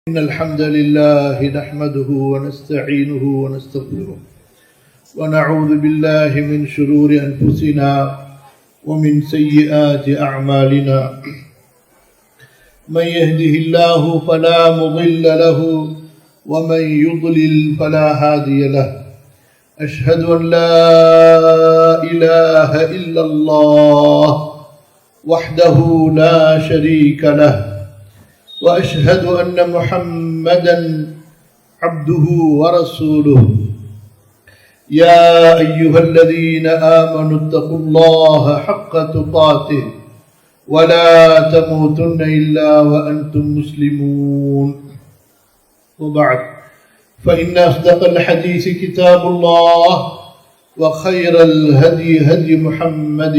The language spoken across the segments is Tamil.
إن الحمد لله نحمده ونستعينه ونستغفره ونعوذ بالله من شرور أنفسنا ومن سيئات أعمالنا من يهده الله فلا مضل له ومن يضلل فلا هادي له أشهد أن لا إله إلا الله وحده لا شريك له وأشهد أن محمدا عبده ورسوله يا أيها الذين آمنوا اتقوا الله حق تقاته ولا تموتن إلا وأنتم مسلمون وبعد فإن أصدق الحديث كتاب الله وخير الهدي هدي محمد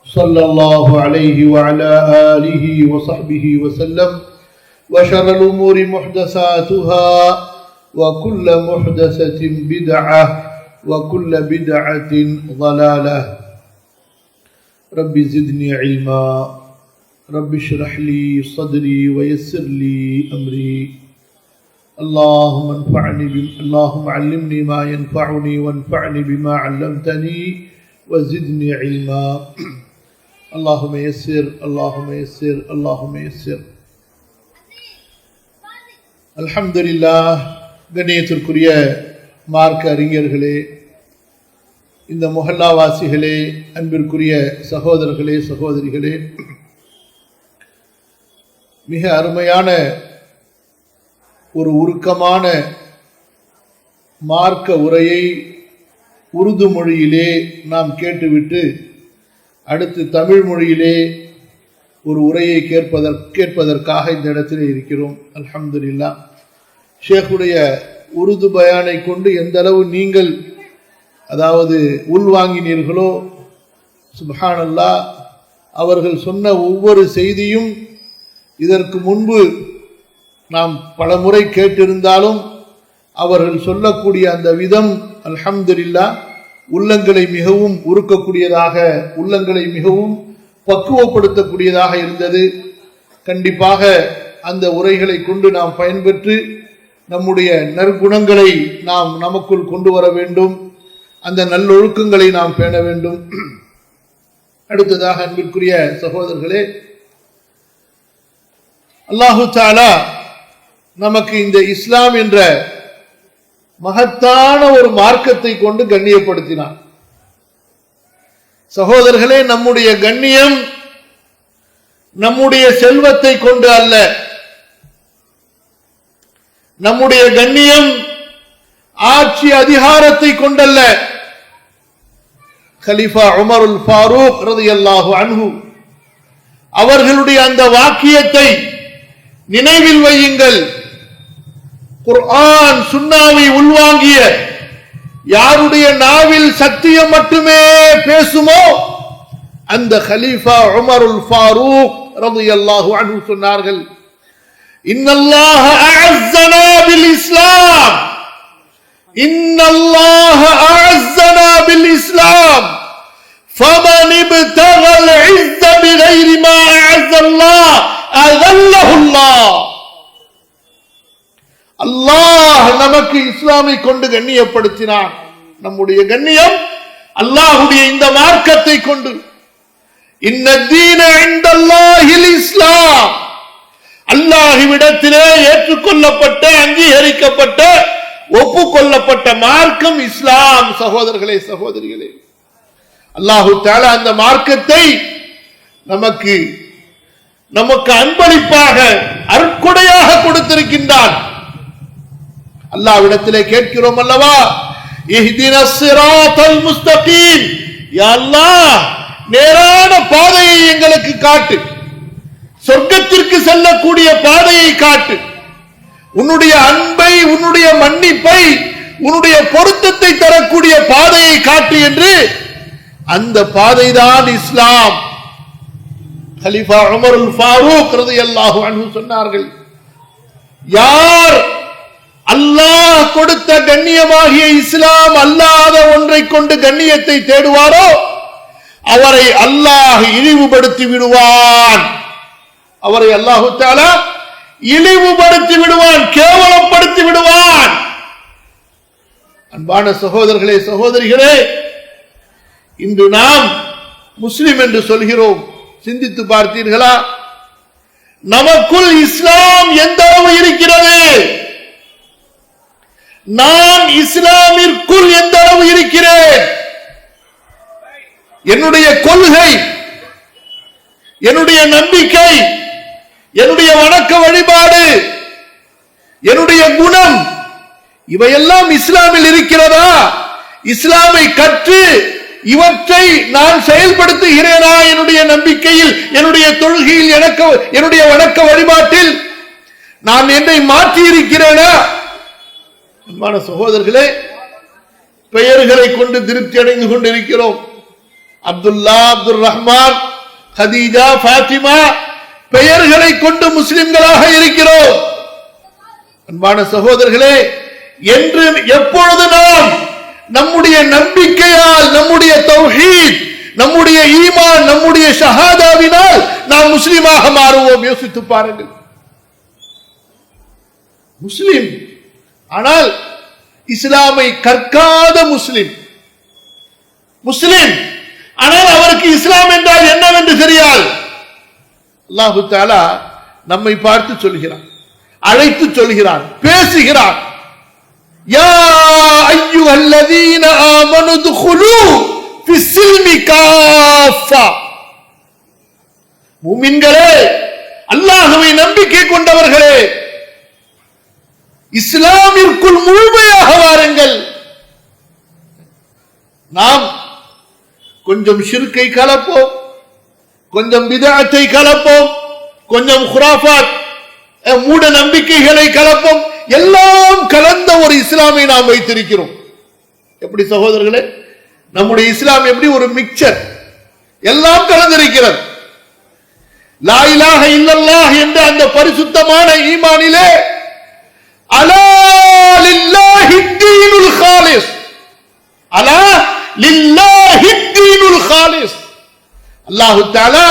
صلى الله عليه وعلى آله وصحبه وسلم وشر الأمور محدثاتها وكل محدثة بدعة وكل بدعة ضلالة رب زدني علما رب اشرح لي صدري ويسر لي أمري اللهم علمني ما ينفعني وانفعني بما علمتني وزدني علما اللهم يسر اللهم يسر اللهم يسر அல்ஹம்துலில்லாஹ். கண்ணியத்திற்குரிய மார்க்க அறிஞர்களே, இந்த முஹல்லாவாசிகளே, அன்பிற்குரிய சகோதரர்களே சகோதரிகளே, மிக அருமையான ஒரு உருக்கமான மார்க்க உரையை உருது மொழியிலே நாம் கேட்டுவிட்டு அடுத்து தமிழ் மொழியிலே ஒரு உரையை கேட்பதற்காக இந்த இடத்திலே இருக்கிறோம். அல்ஹம்துலில்லாஹ். ஷேக்குடைய உருது பயானை கொண்டு எந்த அளவு நீங்கள் உள்வாங்கினீர்களோ, சுப்ஹானல்லாஹ், அவர்கள் சொன்ன ஒவ்வொரு செய்தியும் இதற்கு முன்பு நாம் பல முறை கேட்டிருந்தாலும் அவர்கள் சொல்லக்கூடிய அந்த விதம் அல்ஹம்துலில்லாஹ் உள்ளங்களை மிகவும் உருக்கக்கூடியதாக, உள்ளங்களை மிகவும் பக்குவப்படுத்தக்கூடியதாக இருந்தது. கண்டிப்பாக அந்த உரைகளை கொண்டு நாம் பயன்பெற்று நம்முடைய நற்குணங்களை நாம் நமக்குள் கொண்டு வர வேண்டும், அந்த நல்லொழுக்கங்களை நாம் பேண வேண்டும். அடுத்ததாக அன்பிற்குரிய சகோதரர்களே, அல்லாஹு தஆலா நமக்கு இந்த இஸ்லாம் என்ற மகத்தான ஒரு மார்க்கத்தை கொண்டு கண்ணியப்படுத்தினான். சகோதரர்களே, நம்முடைய கண்ணியம் நம்முடைய செல்வத்தை கொண்டு அல்ல, நம்முடைய கண்ணியம் ஆட்சி அதிகாரத்தை கொண்டல்ல. கலீஃபா உமருல் ஃபாரூக் ரலியல்லாஹு அன்ஹு அவர்களுடைய அந்த வாக்கியத்தை நினைவில் வையுங்கள். குர்ஆன் சுன்னாவை உள்வாங்கிய யாருடைய நாவில் சத்தியம் மட்டுமே பேசுமோ அந்த கலீஃபா உமருல் ஃபாரூக் ரலியல்லாஹு அன்ஹு சொன்னார்கள், இன்னல்லாஹ அஅஸ்ஸனா பில் இஸ்லாம், இன்னல்லாஹ அஅஸ்ஸனா பில் இஸ்லாம், ஃபமன் இப்தகல் இஸ்ஸ பிகைரி மா அஅஸ்ஸல்லாஹ் அஸல்லஹுல்லாஹ். அல்லாஹ் நமக்கு இஸ்லாமை கொண்டு கண்ணியப்படுத்தினான். நம்முடைய கண்ணியம் அல்லாஹ்வுடைய இந்த மார்க்கத்தை கொண்டு. இன்னதீன இன்தல்லாஹில் இஸ்லாம், அல்லாஹ்விடத்திலே ஏற்றுக்கொள்ளப்பட்ட, அங்கீகரிக்கப்பட்ட, ஒப்புக்கொள்ளப்பட்ட மார்க்கம் இஸ்லாம். சகோதரர்களே சகோதரிகளே, அல்லாஹு தஆலா அந்த மார்க்கத்தை நமக்கு அன்பளிப்பாக அருட்கொடையாக கொடுத்திருக்கின்றான். அல்லாஹ்விடத்திலே கேட்கிறோம் அல்லவா, இஹ்தினஸ் ஸிராத்தல் முஸ்தகீம், யா அல்லாஹ் நேரான பாதையை எங்களுக்கு காட்டு, சொர்க்கத்திற்கு செல்லக்கூடிய பாதையை காட்டு, உன்னுடைய அன்பை, உன்னுடைய மன்னிப்பை, உன்னுடைய பொருத்தத்தை தரக்கூடிய பாதையை காட்டு என்று அந்த பாதைதான் இஸ்லாம். கலீஃபா உமருல் ஃபாரூக் ரலியல்லாஹு அன்ஹு சொன்னார்கள், யார் அல்லாஹ் கொடுத்த கண்ணியமாகிய இஸ்லாம் அல்லாத ஒன்றை கொண்டு கண்ணியத்தை தேடுவாரோ அவரை அல்லாஹ் இழிவுபடுத்தி விடுவான். அவரை அல்லாஹு தஆலா இழிவுபடுத்தி விடுவான், கேவலப்படுத்தி விடுவான். அன்பான சகோதரர்களே, சகோதரிகளே, இன்று நாம் முஸ்லிம் என்று சொல்கிறோம். சிந்தித்து பார்த்தீர்களா? நமக்குள் இஸ்லாம் எந்த அளவு இருக்கிறது? நான் இஸ்லாமிற்குள் எந்த அளவு இருக்கிறேன்? என்னுடைய கொள்கை, என்னுடைய நம்பிக்கை, என்னுடைய வணக்க வழிபாடு, என்னுடைய குணம், இவையெல்லாம் இஸ்லாமில் இருக்கிறதா? இஸ்லாமை கற்று இவற்றை நான் செயல்படுத்துகிறேனா? என்னுடைய நம்பிக்கையில், என்னுடைய தொழுகையில், என்னுடைய வணக்க வழிபாட்டில் நான் என்னை மாற்றி இருக்கிறேனா? அன்பான சகோதரர்களே, பெயர்களை கொண்டு திருப்தி அடைந்து கொண்டிருக்கிறோம். அப்துல்லா, அப்துல் ரஹ்மான், ஹதீஜா, ஃபாத்திமா, பெயர்களை கொண்டு முஸ்லிம்களாக இருக்கிறோம். அன்பான சகோதரர்களே, என்று எப்பொழுது நாம் நம்முடைய நம்பிக்கையால், நம்முடைய தௌஹீத், நம்முடைய ஈமான், நம்முடைய ஷஹாதாவினால் நாம் முஸ்லிமாக மாறுவோம்? யோசித்து பாருங்கள். முஸ்லிம் ஆனால் இஸ்லாமை கற்காத முஸ்லிம், முஸ்லிம் ஆனால் அவருக்கு இஸ்லாம் என்றால் என்னவென்று தெரியாது. அல்லாஹு தஆலா நம்மை பார்த்து சொல்கிறான், அழைத்து சொல்கிறான், பேசுகிறான். யா அய்யுஹல்லதீன ஆமனு துகுலு ஃபிஸ்ஸில்மி காஃபா. முஃமின்களே, அல்லாஹ்வை நம்பிக்கை கொண்டவர்களே, இஸ்லாமிற்குள் முழுமையாக வாருங்கள். நாம் கொஞ்சம் ஷிர்கை கலப்போம், கொஞ்சம் பிதஅத்தை கலப்போம், கொஞ்சம் குராஃபாத், மூட நம்பிக்கைகளை கலப்போம். எல்லாம் கலந்த ஒரு இஸ்லாமை நாம் வைத்திருக்கிறோம். எப்படி சகோதரர்களே? நம்முடைய இஸ்லாம் எப்படி ஒரு மிக்சர், எல்லாம் கலந்திருக்கிறது. லா இலாஹ இல்லல்லாஹ் என்ற அந்த பரிசுத்தமான ஈமானிலே அலா லில்லாஹி தீனுல் காலிஸ், அலா லில்லாஹி தீனுல் காலிஸ். அல்லாஹு தஆலா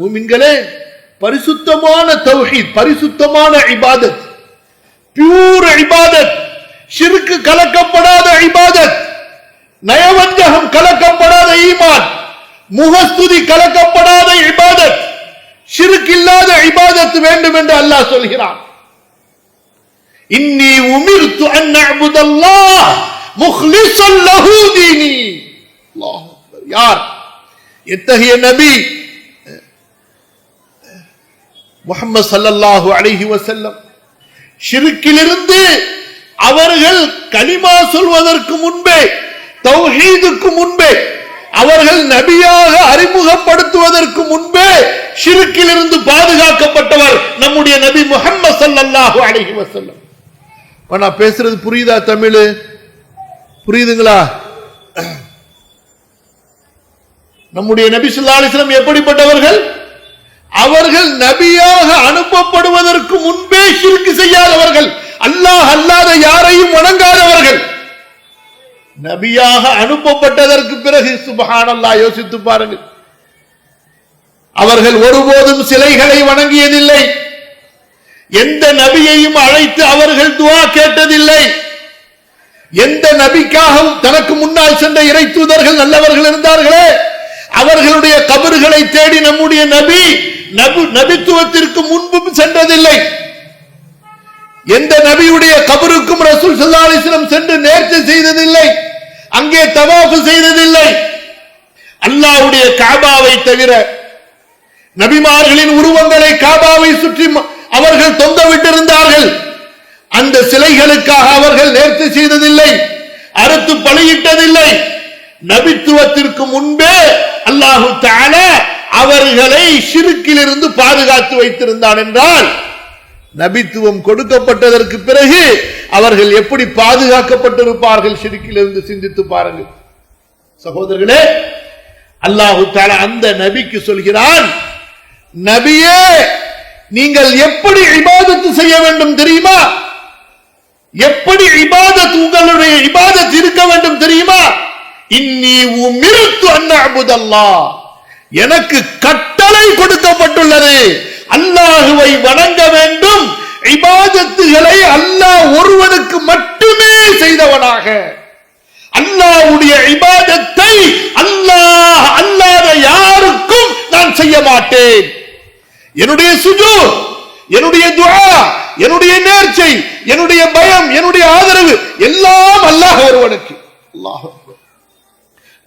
முஃமின்களே, பரிசுத்தமான தௌஹீத், பரிசுத்தமான இபாதத், பியூர் இபாதத், ஷிர்க் கலக்கப்படாத இபாதத், நயவஞ்சகம் கலக்கப்படாத ஈமான், முகஸ்துதி கலக்கப்படாத இபாதத், ஷிர்க் இல்லாத இபாதத் வேண்டும் என்று அல்லாஹ் சொல்கிறான். இன்னி உமிர்து அன் அஅ்புதல்லாஹ் முக்லிஸன் லஹு தீனி. அல்லாஹ் அக்பர். யார்? எத்தகைய நபி? முஹம்மது ஸல்லல்லாஹு அலைஹி வஸல்லம். ஷிர்க்கிலிருந்து அவர்கள் கலிமா சொல்வதற்கு முன்பே, தௌஹீதுக்கு முன்பே, அவர்கள் நபியாக அறிமுகப்படுத்துவதற்கு முன்பே ஷிர்க்கிலிருந்து பாதுகாக்கப்பட்டவர் நம்முடைய நபி முஹம்மது ஸல்லல்லாஹு அலைஹி வஸல்லம். நான் பேசுறது புரியுதா? தமிழ் புரியுதுங்களா? நம்முடைய நபி ஸல்லல்லாஹு அலைஹி வஸல்லம் எப்படிப்பட்டவர்கள்? அவர்கள் நபியாக அனுப்பப்படுவதற்கு முன்பே ஷிர்க் செய்யாதவர்கள், அல்லாஹ் அல்லாத யாரையும் வணங்காதவர்கள். நபியாக அனுப்பப்பட்டதற்கு பிறகு சுப்ஹானல்லாஹ், யோசித்து பாருங்கள், அவர்கள் ஒருபோதும் சிலைகளை வணங்கியதில்லை. எந்த நபியையும் அழைத்து அவர்கள் துஆ கேட்டதில்லை. எந்த நபிக்காகவும் தனக்கு முன்னால் சென்ற இறை தூதர்கள் நல்லவர்கள் இருந்தார்களே, அவர்களுடைய கபர்களை தேடி நம்முடைய நபி நபித்துவத்திற்கு முன்பும் சென்றதில்லை. எந்த நபியுடைய கபருக்கும் ரசூல் ஸல்லல்லாஹு அலைஹி வஸல்லம் சென்று நேர்ச்சை செய்ததில்லை, அங்கே தவாஃப் செய்ததில்லை. அல்லாஹ்வுடைய காபாவை தவிர நபிமார்களின் உருவங்களை காபாவை சுற்றி அவர்கள் தொங்க விட்டிருந்தார்கள். அந்த சிலைகளுக்காக அவர்கள் நேர்ச்சை செய்ததில்லை, அறுத்து பலியிட்டதில்லை. நபித்துவத்திற்கு முன்பே அல்லாஹு தஆலா அவர்களை ஷிர்க்கிலிருந்து பாதுகாத்து வைத்திருந்தான் என்றால், நபித்துவம் கொடுக்கப்பட்டதற்கு பிறகு அவர்கள் எப்படி பாதுகாக்கப்பட்டிருப்பார்கள் ஷிர்க்கிலிருந்து? சிந்தித்து பாருங்கள் சகோதரர்களே. அல்லாஹு தஆலா அந்த நபிக்கு சொல்கிறான், நபியே, நீங்கள் எப்படி இபாதத் செய்ய வேண்டும் தெரியுமா? எப்படி இபாதத், உங்களுடைய இபாதத் இருக்க வேண்டும் தெரியுமா? இன்னி உமிர்து அன் அஅ்புதல்லாஹ், எனக்கு கட்டளை கொடுக்கப்பட்டுள்ளது, அல்லாஹுவை வணங்க வேண்டும், இபாதத்துகளை அல்லாஹ் ஒருவனுக்கு மட்டுமே செய்தவனாக, அல்லாஹ்வுடைய இபாதத்தை அல்லாஹ் அல்லாத யாருக்கும் நான் செய்ய மாட்டேன். என்னுடைய சுஜூத், என்னுடைய துஆ, என்னுடைய நேர்ச்சை, என்னுடைய பயம், என்னுடைய ஆதரவு எல்லாம் அல்லாஹ் ஒருவனுக்கு. அல்லாஹ்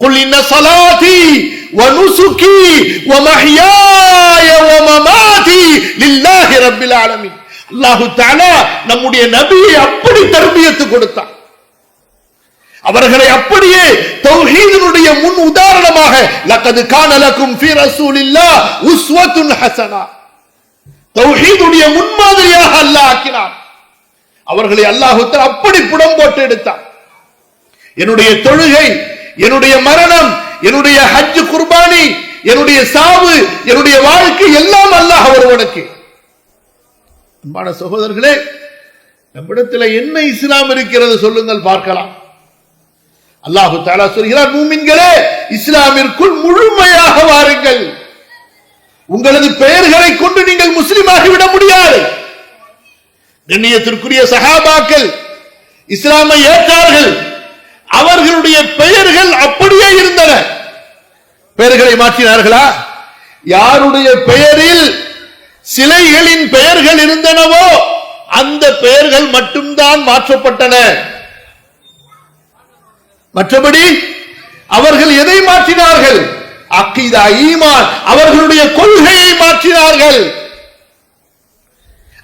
قل إن صلاتي ونسكي ومحياي ومماتي لله رب العالمين. அல்லாஹ் தஆலா நம்முடைய நபியை அப்படி தர்பியத்து கொடுத்தார். அவர்களை அப்படியே தௌஹீதினுடைய முன் உதாரணமாக லகத் கான லகும் ஃபீ ரசூலில்லாஹ் உஸ்வத்துன் ஹஸனா, தௌஹீதுடைய முன்மாதிரியாக அல்லாஹ் ஆக்கினார். அவர்களை அல்லாஹ் தஆலா அப்படி புடம் போட்டு எடுத்தார். என்னுடைய தொழுகை, என்னுடைய மரணம், என்னுடைய ஹஜ் குர்பானி, என்னுடைய சாவு, என்னுடைய வாழ்க்கை எல்லாம் அல்லாஹ் ஒருவனுக்கு. அன்பான சகோதரர்களே, நம்மிடத்தில் என்ன இஸ்லாம் இருக்கிறது சொல்லுங்கள் பார்க்கலாம். அல்லாஹ் தஆலா சொல்கிறார், மூமின்களே இஸ்லாமிற்குள் முழுமையாக வாருங்கள். உங்களது பெயர்களை கொண்டு நீங்கள் முஸ்லிமாகி விட முடியாது. கண்ணியத்திற்குரிய சஹாபாக்கள் இஸ்லாமை ஏற்றார்கள். அவர்களுடைய பெயர்கள் அப்படியே இருந்தன. பெயர்களை மாற்றினார்களா? யாருடைய பெயரில் சிலைகளின் பெயர்கள் இருந்தனவோ அந்த பெயர்கள் மட்டும்தான் மாற்றப்பட்டன. மற்றபடி அவர்கள் எதை மாற்றினார்கள்? அக்கீதா, ஈமான், அவர்களுடைய கொள்கையை மாற்றினார்கள்.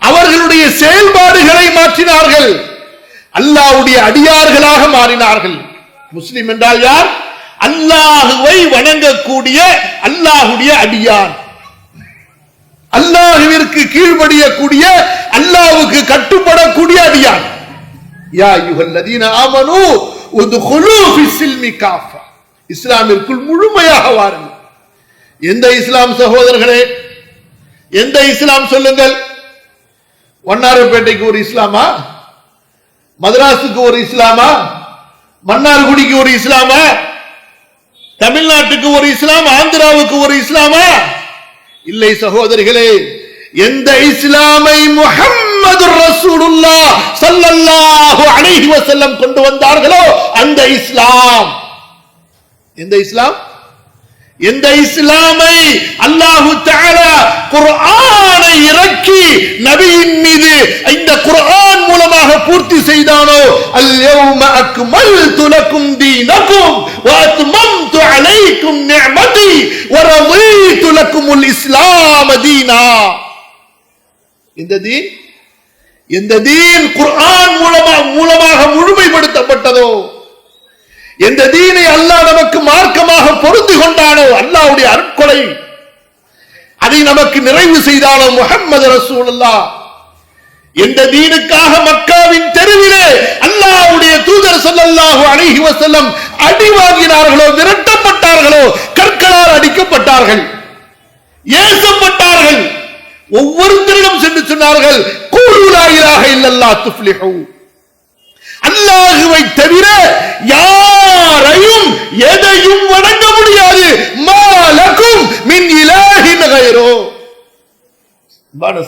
அவர்களுடைய செயல்பாடுகளை மாற்றினார்கள். அல்லாஹ்வுடைய அடியார்களாக மாறினார்கள். முஸ்லிம் என்றால் யார்? அல்லாஹுவை வணங்கக்கூடிய அல்லாஹ்வுடைய அடியான், அல்லாஹ்விற்கு கீழ்ப்படியக்கூடிய, அல்லாஹ்வுக்கு கட்டுப்படக்கூடிய அடியான். யா அய்யுஹல்லதீன ஆமனூ உத்குலூ ஃபிஸ்ஸில்மி காஃபா, இஸ்லாமிற்குள் முழுமையாக வாருங்கள். எந்த இஸ்லாம் சகோதரர்களே? எந்த இஸ்லாம் சொல்லுங்கள்? வண்ணாரப்பேட்டைக்கு ஒரு இஸ்லாமா? மதராசுக்கு ஒரு இஸ்லாமா? மன்னார்குடிக்கு ஒரு இஸ்லாமா? தமிழ்நாட்டுக்கு ஒரு இஸ்லாம், ஆந்திராவுக்கு ஒரு இஸ்லாமா? இல்லை சகோதரிகளே. எந்த இஸ்லாமை முஹம்மது ரசூலுல்லாஹ் ஸல்லல்லாஹு அலைஹி வஸல்லம் கொண்டு வந்தார்களோ அந்த இஸ்லாம். எந்த இஸ்லாம்? எந்த இஸ்லாமை அல்லாஹ் தஆலா குர்ஆனை இறக்கி நபியின் மீது இந்த குர்ஆன் மூலமாக பூர்த்தி செய்தானோ, அல்-யௌம அக்மல்து லக்கும் தீனக்கும் வ அத்மம்து அலைக்கும் நிஅமதி வ ரதீது லக்குமுல் இஸ்லாம் தீனா. இந்த தீன் குர்ஆன் மூலமாக முழுமைப்படுத்தப்பட்டதோ, எந்த தீனை அல்லாஹ் நமக்கு மார்க்கமாக பொருந்தி கொண்டானோ, அல்லாஹ்வுடைய அருட்கொடை அதை நமக்கு நிறைவு செய்தானோ முஹம்மது ரசூலுல்லாஹ், எந்த தீனுக்காக மக்காவின் தெருவிலே அல்லாஹ்வுடைய தூதர் ஸல்லல்லாஹு அலைஹி வஸல்லம் அடி வாங்கினார்களோ, விரட்டப்பட்டார்களோ, கற்களால் அடிக்கப்பட்டார்கள், ஏசப்பட்டார்கள், ஒவ்வொருத்தரிடம் சென்று சொன்னார்கள், கூலு லா இலாஹ இல்லல்லாஹ் துஃப்லிஹூ, அல்லாஹுவை தவிர யாரையும் எதையும் வணங்க முடியாது. மாலக்கும் மின் இலாஹின் கைரோ.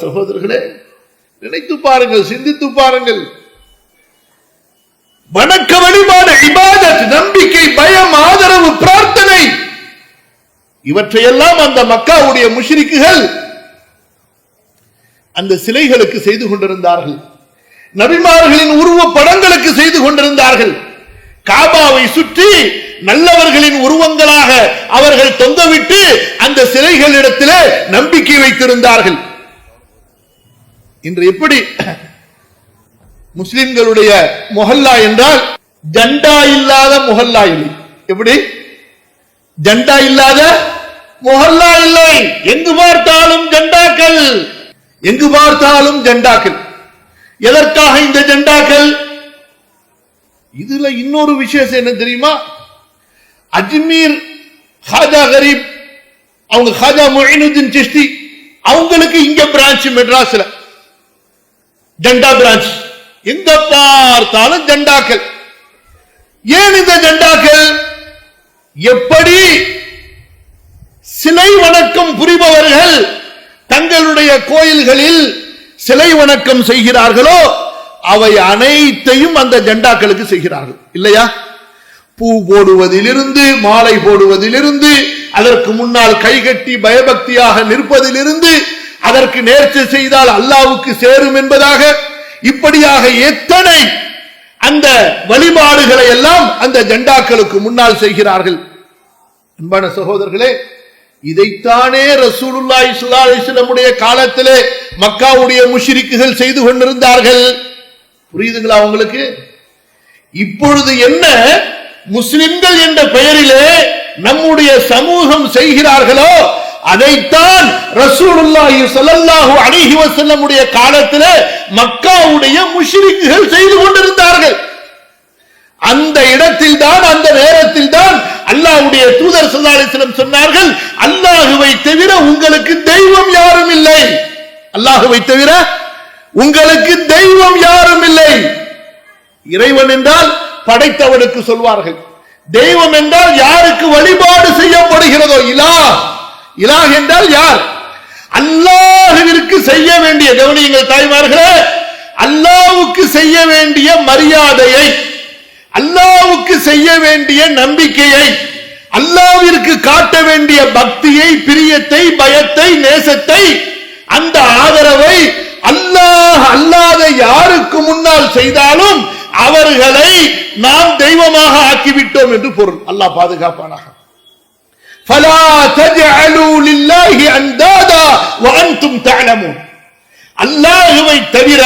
சகோதரர்களே, நினைத்து பாருங்கள், சிந்தித்து பாருங்கள். வணக்க வழிபாடு, இபாதத், நம்பிக்கை, பயம், ஆதரவு, பிரார்த்தனை, இவற்றையெல்லாம் அந்த மக்காவுடைய முஷ்ரிக்குகள் அந்த சிலைகளுக்கு செய்து கொண்டிருந்தார்கள். நபிமார்களின் உருவ படங்களுக்கு செய்து கொண்டிருந்தார்கள். காபாவை சுற்றி நல்லவர்களின் உருவங்களாக அவர்கள் தொங்கவிட்டு அந்த சிலைகளிடத்திலே நம்பிக்கை வைத்திருந்தார்கள். இன்று எப்படி முஸ்லிம்களுடைய முஹல்லா என்றால் ஜண்டா இல்லாத முஹல்லா இல்லை. எப்படி ஜண்டா இல்லாத முஹல்லா இல்லை? எங்கு பார்த்தாலும் ஜண்டாக்கள், எங்கு பார்த்தாலும் ஜண்டாக்கள். எதற்காக இந்த ஜண்டாக்கள்? இதுல இன்னொரு விசேஷம் என்ன தெரியுமா? அஜ்மீர் ஹாஜா கரீப், அவங்க ஹாஜா முஈனுddin சிஷ்தி, அவங்களுக்கு இங்க பிரான்ச் மெட்ராஸ்ல ஜண்டா பிரான்ச். எங்க பார்த்தாலும் ஜண்டாக்கள். ஏன் இந்த ஜண்டாக்கள்? எப்படி சிலை வணக்கம் புரிபவர்கள் தங்களுடைய கோயில்களில் சிலை வணக்கம் செய்கிறார்களோ அவை அனைத்தையும் அந்த ஜெண்டாக்களுக்கு செய்கிறார்கள் இல்லையா? பூ போடுவதிலிருந்து, மாலை போடுவதிலிருந்து, அதற்கு முன்னால் கைகட்டி பயபக்தியாக நிற்பதிலிருந்து, அதற்கு நேர்ச்சி செய்தால் அல்லாஹ்வுக்கு சேரும் என்பதாக, இப்படியாக எத்தனை அந்த வழிபாடுகளை எல்லாம் அந்த ஜெண்டாக்களுக்கு முன்னால் செய்கிறார்கள். அன்பான சகோதரர்களே, இதைத்தானே ரசூலுல்லாஹி ஸல்லல்லாஹு அலைஹி வஸல்லம் காலத்திலே மக்காவுடைய முஷ்ரிக்குகள் செய்து கொண்டிருந்தார்கள். புரியுதுங்களா உங்களுக்கு? இப்பொழுது என்ன முஸ்லிம்கள் என்ற பெயரிலே நம்முடைய சமூகம் செய்கிறார்களோ அதைத்தான் ரசூலுல்லாஹி ஸல்லல்லாஹு அலைஹி வஸல்லம் காலத்திலே மக்காவுடைய முஷ்ரிக்குகள் செய்து கொண்டிருந்தார்கள். அந்த இடத்தில் தான், அந்த நேரத்தில் தான் அல்லாஹ்வுடைய தூதர் ஸல்லல்லாஹு அலைஹி வஸல்லம் சொன்னார்கள், அல்லாஹ்வை தவிர உங்களுக்கு தெய்வம் யாரும் இல்லை. அல்லாஹ்வை தவிர உங்களுக்கு தெய்வம் யாரும் இல்லை. இறைவன் என்றால் படைத்தவனுக்கு சொல்வார்கள். தெய்வம் என்றால் யாருக்கு வழிபாடு செய்யப்படுகிறதோ. இலாஹ் என்றால் யார்? அல்லாஹ்விற்கு செய்ய வேண்டிய, கவனியுங்கள் தாய்மார்களே, அல்லாஹ்வுக்கு செய்ய வேண்டிய மரியாதையை, அல்லாஹ்வுக்கு செய்ய வேண்டிய நம்பிக்கையை, அல்லாஹ்விற்கு காட்ட வேண்டிய பக்தியை, பிரியத்தை, பயத்தை, நேசத்தை, அந்த ஆதரவை அல்லாஹ் அல்லாத யாருக்கு முன்னால் செய்தாலும் அவர்களை நாம் தெய்வமாக ஆக்கிவிட்டோம் என்று பொருள். அல்லாஹ் பாதுகாப்பானாக. ஃபலா தஜஅலு லில்லாஹி அன்தாதா வ அன்தும் தஅலமூன். அல்லாஹ்வை தவிர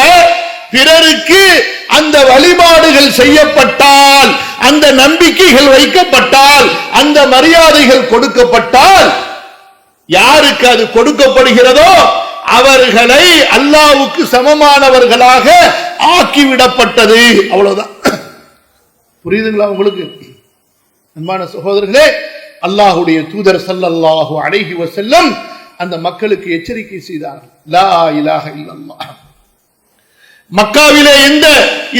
பிறருக்கு அந்த வழிபாடுகள் செய்யப்பட்டால், அந்த நம்பிக்கைகள் வைக்கப்பட்டால், அந்த மரியாதைகள் கொடுக்கப்பட்டால், யாருக்கு அது கொடுக்கப்படுகிறதோ அவர்களை அல்லாஹ்வுக்கு சமமானவர்களாக ஆக்கிவிடப்பட்டது. அவ்வளவுதான். புரியுதுங்களா உங்களுக்கு? அன்பான சகோதரர்களே, அல்லாஹ்வுடைய தூதர் ஸல்லல்லாஹு அலைஹி வஸல்லம் அந்த மக்களுக்கு எச்சரிக்கை செய்தார்கள். லா இலாஹ இல்லல்லாஹ். மக்காவிலே எந்த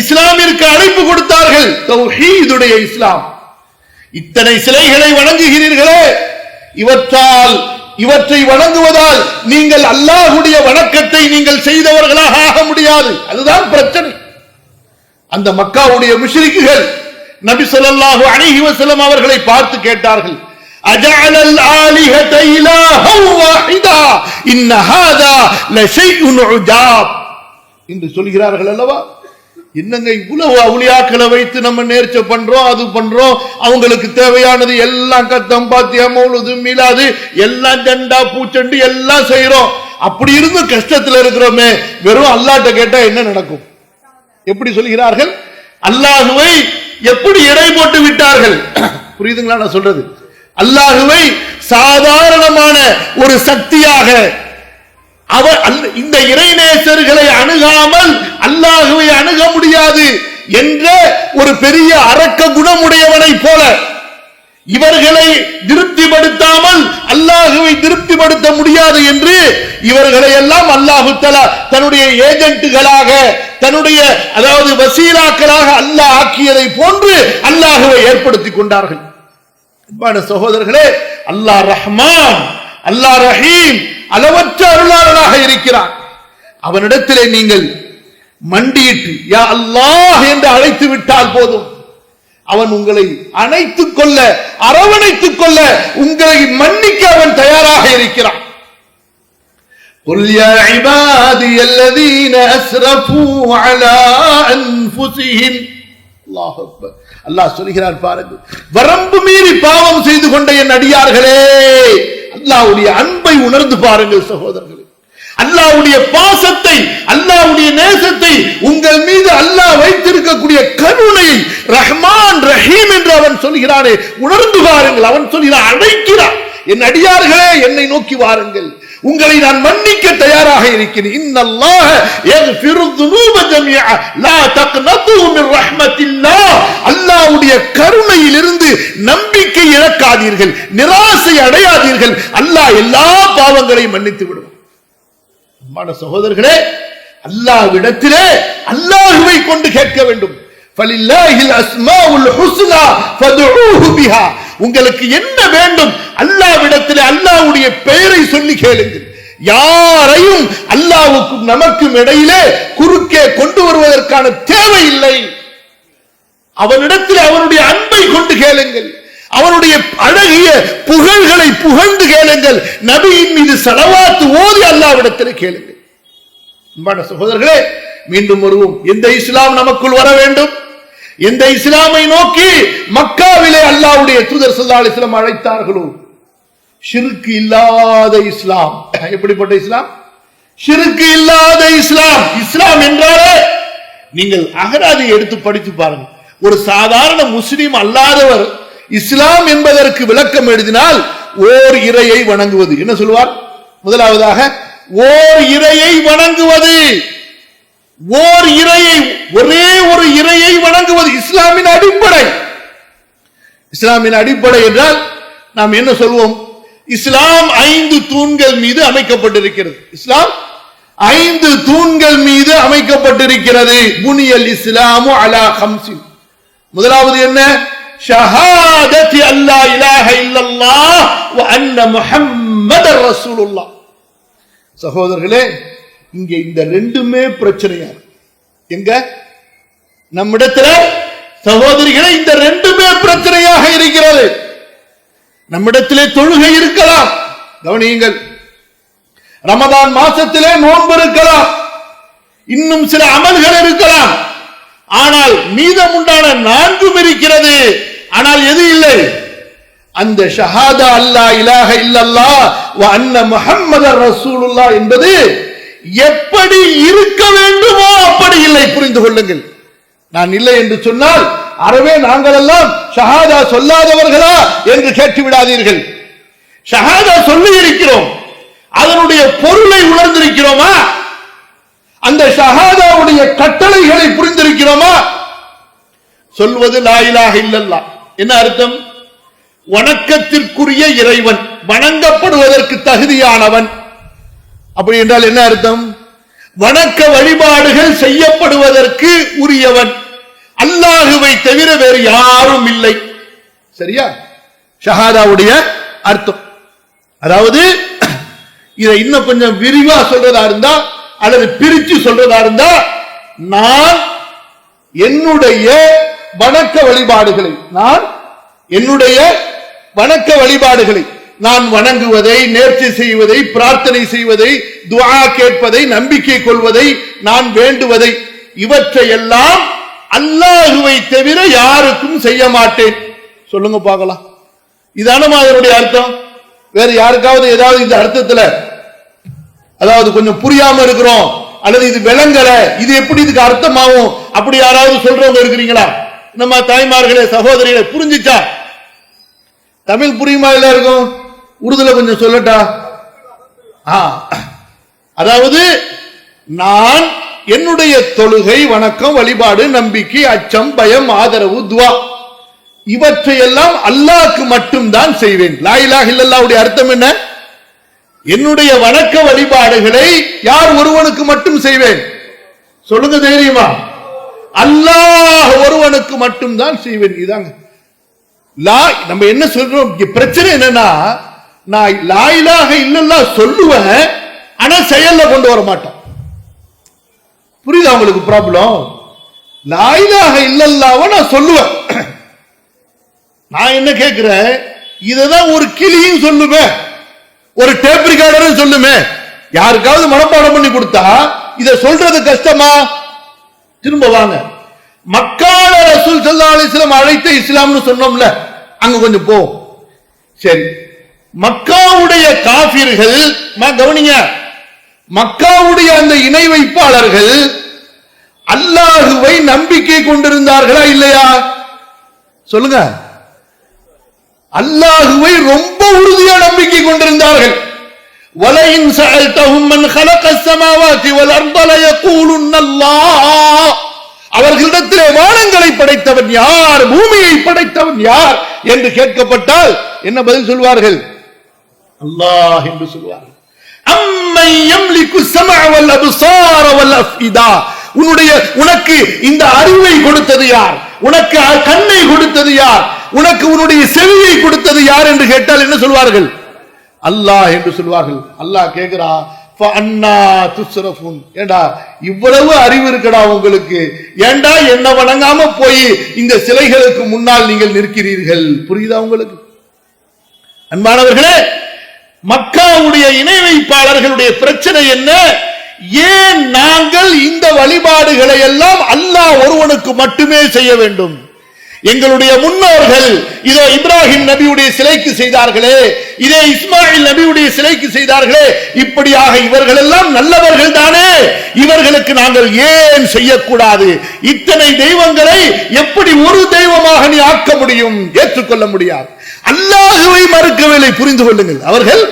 இஸ்லாமிற்கு அழைப்பு கொடுத்தார்கள்? தௌஹீதுடைய இஸ்லாம். இத்தனை சிலைகளை வணங்குகிறீர்களே, இவற்றை வணங்குவதால் நீங்கள் அல்லாஹ்வுடைய வணக்கத்தை நீங்கள் செய்தவர்களாக ஆக முடியாது. அதுதான் பிரச்சனை. அந்த மக்காவுடைய முஷ்ரிக்குகள் நபி ஸல்லல்லாஹு அலைஹி வஸல்லம் அவர்களை பார்த்து கேட்டார்கள், அஜஅலல் ஆலிஹத இலாஹன் வாஹிதா இன்ன ஹாதா லஷைஉன் உஜாப் என்று சொல்கிறார்கள் அல்லவா? என்னங்க இவ்வளவு அவுலியாக்களை வைத்து நம்ம நேர்ச்சை பண்றோம், அது பண்றோம், அவங்களுக்கு தேவையானது எல்லாம் கத்தம் பாத்தியா மௌலுது மீலாது எல்லாம் ஜண்டா பூச்சண்டு எல்லாம் செய்யறோம். அப்படி இருந்து கஷ்டத்தில் இருக்கிறோமே, வெறும் அல்லாஹ்ட்ட கேட்டா என்ன நடக்கும்? எப்படி சொல்கிறார்கள்? அல்லாஹ்வை எப்படி எடை போட்டு விட்டார்கள். புரியுதுங்களா நான் சொல்றது? அல்லாஹ்வை சாதாரணமான ஒரு சக்தியாக, இந்த இறைநேசர்களை அணுகாமல் அல்லாஹ்வை அணுக முடியாது என்ற ஒரு பெரிய அரக்க குணமுடையவனை போல, இவர்களை திருப்திப்படுத்தாமல் அல்லாஹ்வை திருப்திப்படுத்த முடியாது என்று இவர்களை எல்லாம் அல்லாஹ் தஆலா தன்னுடைய ஏஜென்ட்களாக, தன்னுடைய அதாவது வசீலாக்களாக அல்லாஹ் ஆக்கியதை போன்று அல்லாஹ்வை ஏற்படுத்திக் கொண்டார்கள். அன்பான சகோதரர்களே, அல்லாஹ் ரஹ்மான், அல்லாஹ் ரஹீம், அளவற்ற அருளாளனாக இருக்கிறான். அவனிடத்திலே நீங்கள் மண்டியிட்டு யா அல்லாஹ் என்று அழைத்து விட்டால் போதும், அவன் உங்களை அணைத்துக் கொள்ள, அரவணைத்துக் கொள்ள, உங்களை மன்னிக்க அவன் தயாராக இருக்கிறான். قل يا عبادي الذين اسرفوا على انفسهم. அல்லாஹ் அக்பர். அல்லாஹ் சொல்கிறார் பாருங்கள், வரம்பு மீறி பாவம் செய்து கொண்ட என் அடியார்களே, அல்லாஹ்வுடைய அன்பை உணர்ந்து பாருங்கள் சகோதரர்களே. அல்லாஹ்வுடைய பாசத்தை, அல்லாஹ்வுடைய நேசத்தை, உங்கள் மீது அல்லாஹ் வைத்திருக்கக்கூடிய கருணை, ரஹ்மான் ரஹீம் என்று அவன் சொல்கிறானே, உணர்ந்து பாருங்கள். அவன் சொல்கிறான், அழைக்கிறான், என் அடியார்களே என்னை நோக்கி வாருங்கள், உங்களை நான் மன்னிக்க தயாராக இருக்கிறேன். இன்னல்லாஹ யக்ஃபிரு ذுனூப ஜமீஆ லா தக்னது மின் ரஹ்மத்தில்லாஹ். அல்லாஹ்வுடைய கருணையிலிருந்து நம்பிக்கை இழக்காதீர்கள், நிராசை அடையாதீர்கள். அல்லாஹ் எல்லா பாவங்களையும் மன்னித்து விடுவான். அன்பான சகோதரர்களே, அல்லாஹ்விடத்திலே அல்லாஹ்வை கொண்டு கேட்க வேண்டும். ஃபலில்லாஹில் அஸ்மாஉல் ஹுஸ்னா ஃபதுஊஹு பிஹா. உங்களுக்கு என்ன வேண்டும்? அல்லாஹ்விடத்திலே அல்லாஹ்வுடைய பெயரை சொல்லி கேளுங்கள். யாரையும் அல்லாஹ்வுக்கும் நமக்கும் இடையிலே குறுக்கே கொண்டு வருவதற்கான தேவை இல்லை. அவனிடத்தில் அவனுடைய அன்பை கொண்டு கேளுங்கள், அவனுடைய அழகிய புகழ்களை புகழ்ந்து கேளுங்கள், நபியின் மீது ஸலவாத் ஓதி அல்லாஹ்விடத்தில் கேளுங்கள். அன்பான சகோதரர்களே, மீண்டும் வருவோம். எந்த இஸ்லாம் நமக்குள் வர வேண்டும்? எந்த இஸ்லாமை நோக்கி மக்காவிலே அல்லாஹ்வுடைய தூதர் ஸல்லல்லாஹு அலைஹி வஸல்லம் அழைத்தார்களோ, ஷிர்க் இல்லாத இஸ்லாம். எப்படிப்பட்ட இஸ்லாம்? ஷிர்க் இல்லாத இஸ்லாம். இஸ்லாம் என்றாலே நீங்கள் அகராதியை எடுத்து படித்து பாருங்க. ஒரு சாதாரண முஸ்லிம் அல்லாதவர் இஸ்லாம் என்பதற்கு விளக்கம் எழுதினால் ஓர் இறையை வணங்குவது. என்ன சொல்வார்? முதலாவதாக ஓர் இறையை வணங்குவது. ஓர் இறையை, ஒரே ஒரு இறையை வணங்குவது இஸ்லாமின் அடிப்படை. இஸ்லாமின் அடிப்படை என்றால் நாம் என்ன சொல்வோம்? இஸ்லாம் 5 தூண்கள் மீது அமைக்கப்பட்டிருக்கிறது. இஸ்லாம் 5 தூண்கள் மீது அமைக்கப்பட்டிருக்கிறது. புனியல் இஸ்லாமு அலா ஹம்ஸின். முதலாவது என்ன? ஷஹாதத்தி அல்லா இலாஹ இல்லல்லாஹ் வ அன்ன முஹம்மதர் ரசூலுல்லாஹ். சகோதரர்களே, இங்கே இந்த ரெண்டுமே பிரச்சனையா எங்க நம்மிடத்துல? சகோதரிகளே, இந்த ரெண்டுமே பிரச்சனையாக இருக்கிறது. நம்மிடத்திலே தொழுகை இருக்கலாம், கவனியுங்கள். ரமதான் மாசத்திலே நோன்பு இருக்கலாம், இன்னும் சில அமல்கள் இருக்கலாம். ஆனால் மீதம் உண்டான 4 இருக்கிறது. ஆனால் எது இல்லை? அந்த ஷஹாதா அல்லா இலாஹ இல்லல்லாஹ் வ அன்ன முஹம்மதர் ரசூலுல்லாஹ் என்பது எப்படி இருக்க வேண்டுமோ அப்படி இல்லை. புரிந்து கொள்ளுங்கள். நான் இல்லை என்று சொன்னால் அறவே நாங்கள் எல்லாம் ஷஹாதா சொல்லாதவர்களா என்று கேட்டு விடாதீர்கள். ஷஹாதா சொல்லி இருக்கிறோம், அதனுடைய பொருளை உணர்ந்திருக்கிறோமா? அந்த ஷஹாதாவுடைய கட்டளைகளை புரிந்திருக்கிறோமா? சொல்வது லா இலாஹ இல்லல்லாஹ் என்ன அர்த்தம்? வணக்கத்திற்குரிய இறைவன், வணங்கப்படுவதற்கு தகுதியானவன். அப்படி என்றால் என்ன அர்த்தம்? வணக்க வழிபாடுகள் செய்யப்படுவதற்கு உரியவன், அல்லாஹுவை தவிர வேறு யாரும் இல்லை. சரியா? ஷஹாதாவுடைய அர்த்தம். அதாவது இதை இன்னும் கொஞ்சம் விரிவா சொல்றதா இருந்தா அல்லது பிரிச்சு சொல்றதா இருந்தா, நான் என்னுடைய வணக்க வழிபாடுகளை நான் வணங்குவதை, நேர்ச்சி செய்வதை, பிரார்த்தனை செய்வதை, துஆ கேட்பதை, நம்பிக்கை கொள்வதை, நான் வேண்டுவதை, இவற்றையெல்லாம் அல்லாஹுவை தவிர யாருக்கும் செய்ய மாட்டேன். சொல்லுங்க பார்க்கலாம். இதான அதனுடைய அர்த்தம். வேற யாருக்காவது ஏதாவது இந்த அர்த்தத்துல அதாவது கொஞ்சம் புரியாம இருக்கிறோம் அல்லது இது விளங்கல, இது எப்படி இதுக்கு அர்த்தமாகும் அப்படி யாராவது சொல்றவங்க இருக்கிறீங்களா? நம்ம தாய்மார்களே, சகோதரிகளே, புரிஞ்சுச்சா? தமிழ் புரியுமா? எல்லாருக்கும் உருதுல கொஞ்சம் சொல்லட்டா? அதாவது நான் என்னுடைய தொழுகை, வணக்கம், வழிபாடு, நம்பிக்கை, அச்சம், பயம், ஆதரவு, துவா இவற்றையெல்லாம் அல்லாஹ்க்கு மட்டும்தான் செய்வேன். லா இலாஹ இல்லல்லாஹ்வுடைய அர்த்தம் என்ன? என்னுடைய வணக்க வழிபாடுகளை யார் ஒருவனுக்கு மட்டும் செய்வேன். சொல்லுங்க தைரியமா? அல்லாஹ் ஒருவனுக்கு மட்டும்தான் செய்வேன். இதாங்க நம்ம என்ன சொல்றோம். பிரச்சனை என்னன்னா, நான் லா இலாஹ இல்லல்லாஹ் சொல்லுவேன், ஆனா செயல்ல கொண்டு வர மாட்டேன். புரியுதா உங்களுக்கு ப்ராப்ளம்? லா இலாஹ இல்லல்லாஹ்வை நான் சொல்லுவேன். நான் என்ன கேட்கிறேன், இததான் ஒரு கிளியும் சொல்லுவேன், ஒரு டேப் ரிகார்டரும் சொல்லுமே. யாருக்காவது மனப்பாடம் பண்ணி கொடுத்தா இத சொல்றது கஷ்டமா? திரும்ப வாங்க. மக்கால ரசூல் ஸல்லல்லாஹு அலைஹி வஸல்லம் அழைத்த இஸ்லாம்னு சொன்னோம்ல, அங்க கொஞ்சம் போ. சரி, மக்காவுடைய காஃபிர்கள், கவனிங்க, மக்காவுடைய அந்த இணை வைப்பாளர்கள் அல்லாஹுவை நம்பிக்கை கொண்டிருந்தார்களா இல்லையா? சொல்லுங்க. அல்லாஹுவை ரொம்ப உறுதியா நம்பிக்கை கொண்டிருந்தார்கள். வலையின் சஅல்தஹும் மன் خلقஸ் ஸமாவாதி வல் அர்த லயகூலுன் அல்லாஹ். அவர்களிடத்திலே வானங்களை படைத்தவன் யார், பூமியை படைத்தவன் யார் என்று கேட்கப்பட்டால் என்ன பதில் சொல்வார்கள்? அல்லாஹ் என்று சொல்வார்கள். அம்மன் யம்லிகு ஸமஅ வல் அப்சார வல் அஃஇதா. உனக்கு இந்த அறிவை கொடுத்தது யார், உனக்கு கண்ணை கொடுத்தது யார், உனக்கு உன்னுடைய செவியை கொடுத்தது யார் என்று கேட்டால் என்ன சொல்வார்கள்? அல்லாஹ் என்று சொல்வார்கள். அல்லாஹ் கேட்கிறான், ஏண்டா இவ்வளவு அறிவு இருக்கடா உங்களுக்கு, ஏண்டா என்ன வணங்காம போய் இந்த சிலைகளுக்கு முன்னால் நீங்கள் நிற்கிறீர்கள்? புரியுதா உங்களுக்கு? அன்பானவர்களே, மக்காவுடைய இணை வைப்பாளர்களுடைய பிரச்சனை என்ன? ஏன் நாங்கள் இந்த வழிபாடுகளை எல்லாம் அல்லாஹ் ஒருவனுக்கு மட்டுமே செய்ய வேண்டும்? எங்களுடைய முன்னோர்கள் இதோ இப்ராஹிம் நபியுடைய சிலைக்கு செய்தார்களே, இதே இஸ்மாயில் நபியுடைய சிலைக்கு செய்தார்களே, இப்படியாக இவர்கள் எல்லாம் நல்லவர்கள் தானே, இவர்களுக்கு நாங்கள் ஏன் செய்யக்கூடாது? இத்தனை தெய்வங்களை எப்படி ஒரு தெய்வமாக நீ ஆக்க முடியும்? ஏற்றுக்கொள்ள முடியாது. அல்லாஹுவை மறுக்கவில்லை, புரிந்து கொள்ளுங்கள். அவர்கள்